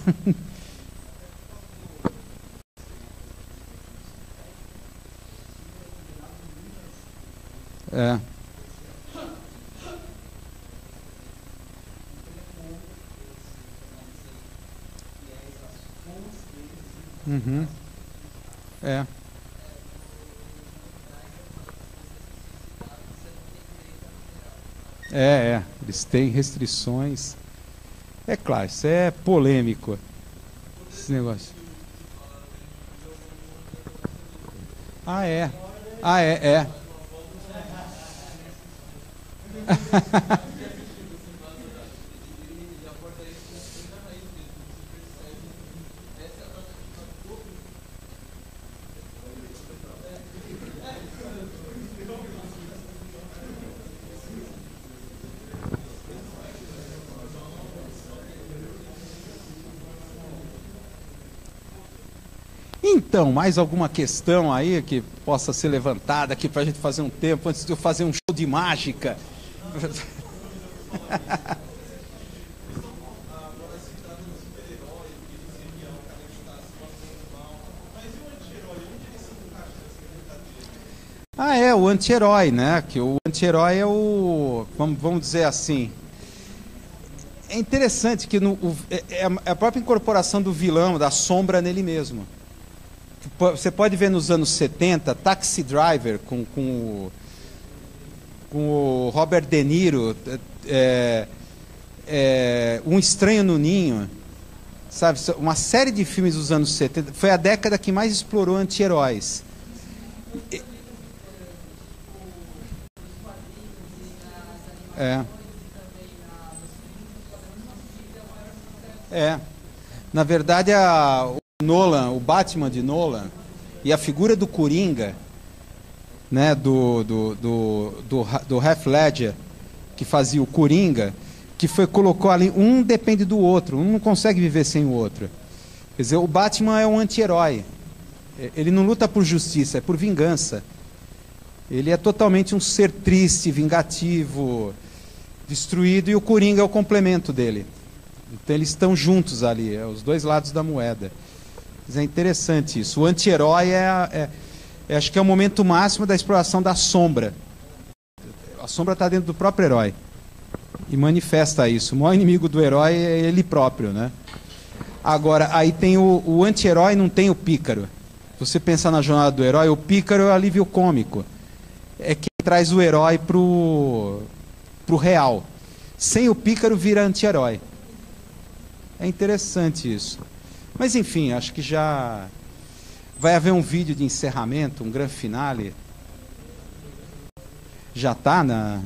Uhum. Eles têm restrições. É claro, isso é polêmico, esse negócio. É. Então, mais alguma questão aí que possa ser levantada aqui para a gente fazer um tempo, antes de eu fazer um show de mágica? O anti-herói, né? Que o anti-herói é vamos dizer assim... É interessante que é a própria incorporação do vilão, da sombra nele mesmo. Você pode ver nos anos 70, Taxi Driver, com com o Robert De Niro, Um Estranho no Ninho, sabe? Uma série de filmes dos anos 70. Foi a década que mais explorou anti-heróis. Na verdade, o Batman de Nolan e a figura do Coringa, né, do Heath Ledger, que fazia o Coringa, que colocou ali, um depende do outro, um não consegue viver sem o outro. Quer dizer, o Batman é um anti-herói. Ele não luta por justiça, é por vingança. Ele é totalmente um ser triste, vingativo, destruído, e o Coringa é o complemento dele. Então eles estão juntos ali, os dois lados da moeda. Mas é interessante isso. O anti-herói acho que é o momento máximo da exploração da sombra. A sombra está dentro do próprio herói e manifesta isso. O maior inimigo do herói é ele próprio, né? Agora, aí tem o anti-herói, não tem o pícaro. Se você pensar na jornada do herói, o pícaro é o alívio cômico. É quem traz o herói pro real. Sem o pícaro vira anti-herói. É interessante isso. Mas enfim, acho que já vai haver um vídeo de encerramento, um grande finale. Já está na...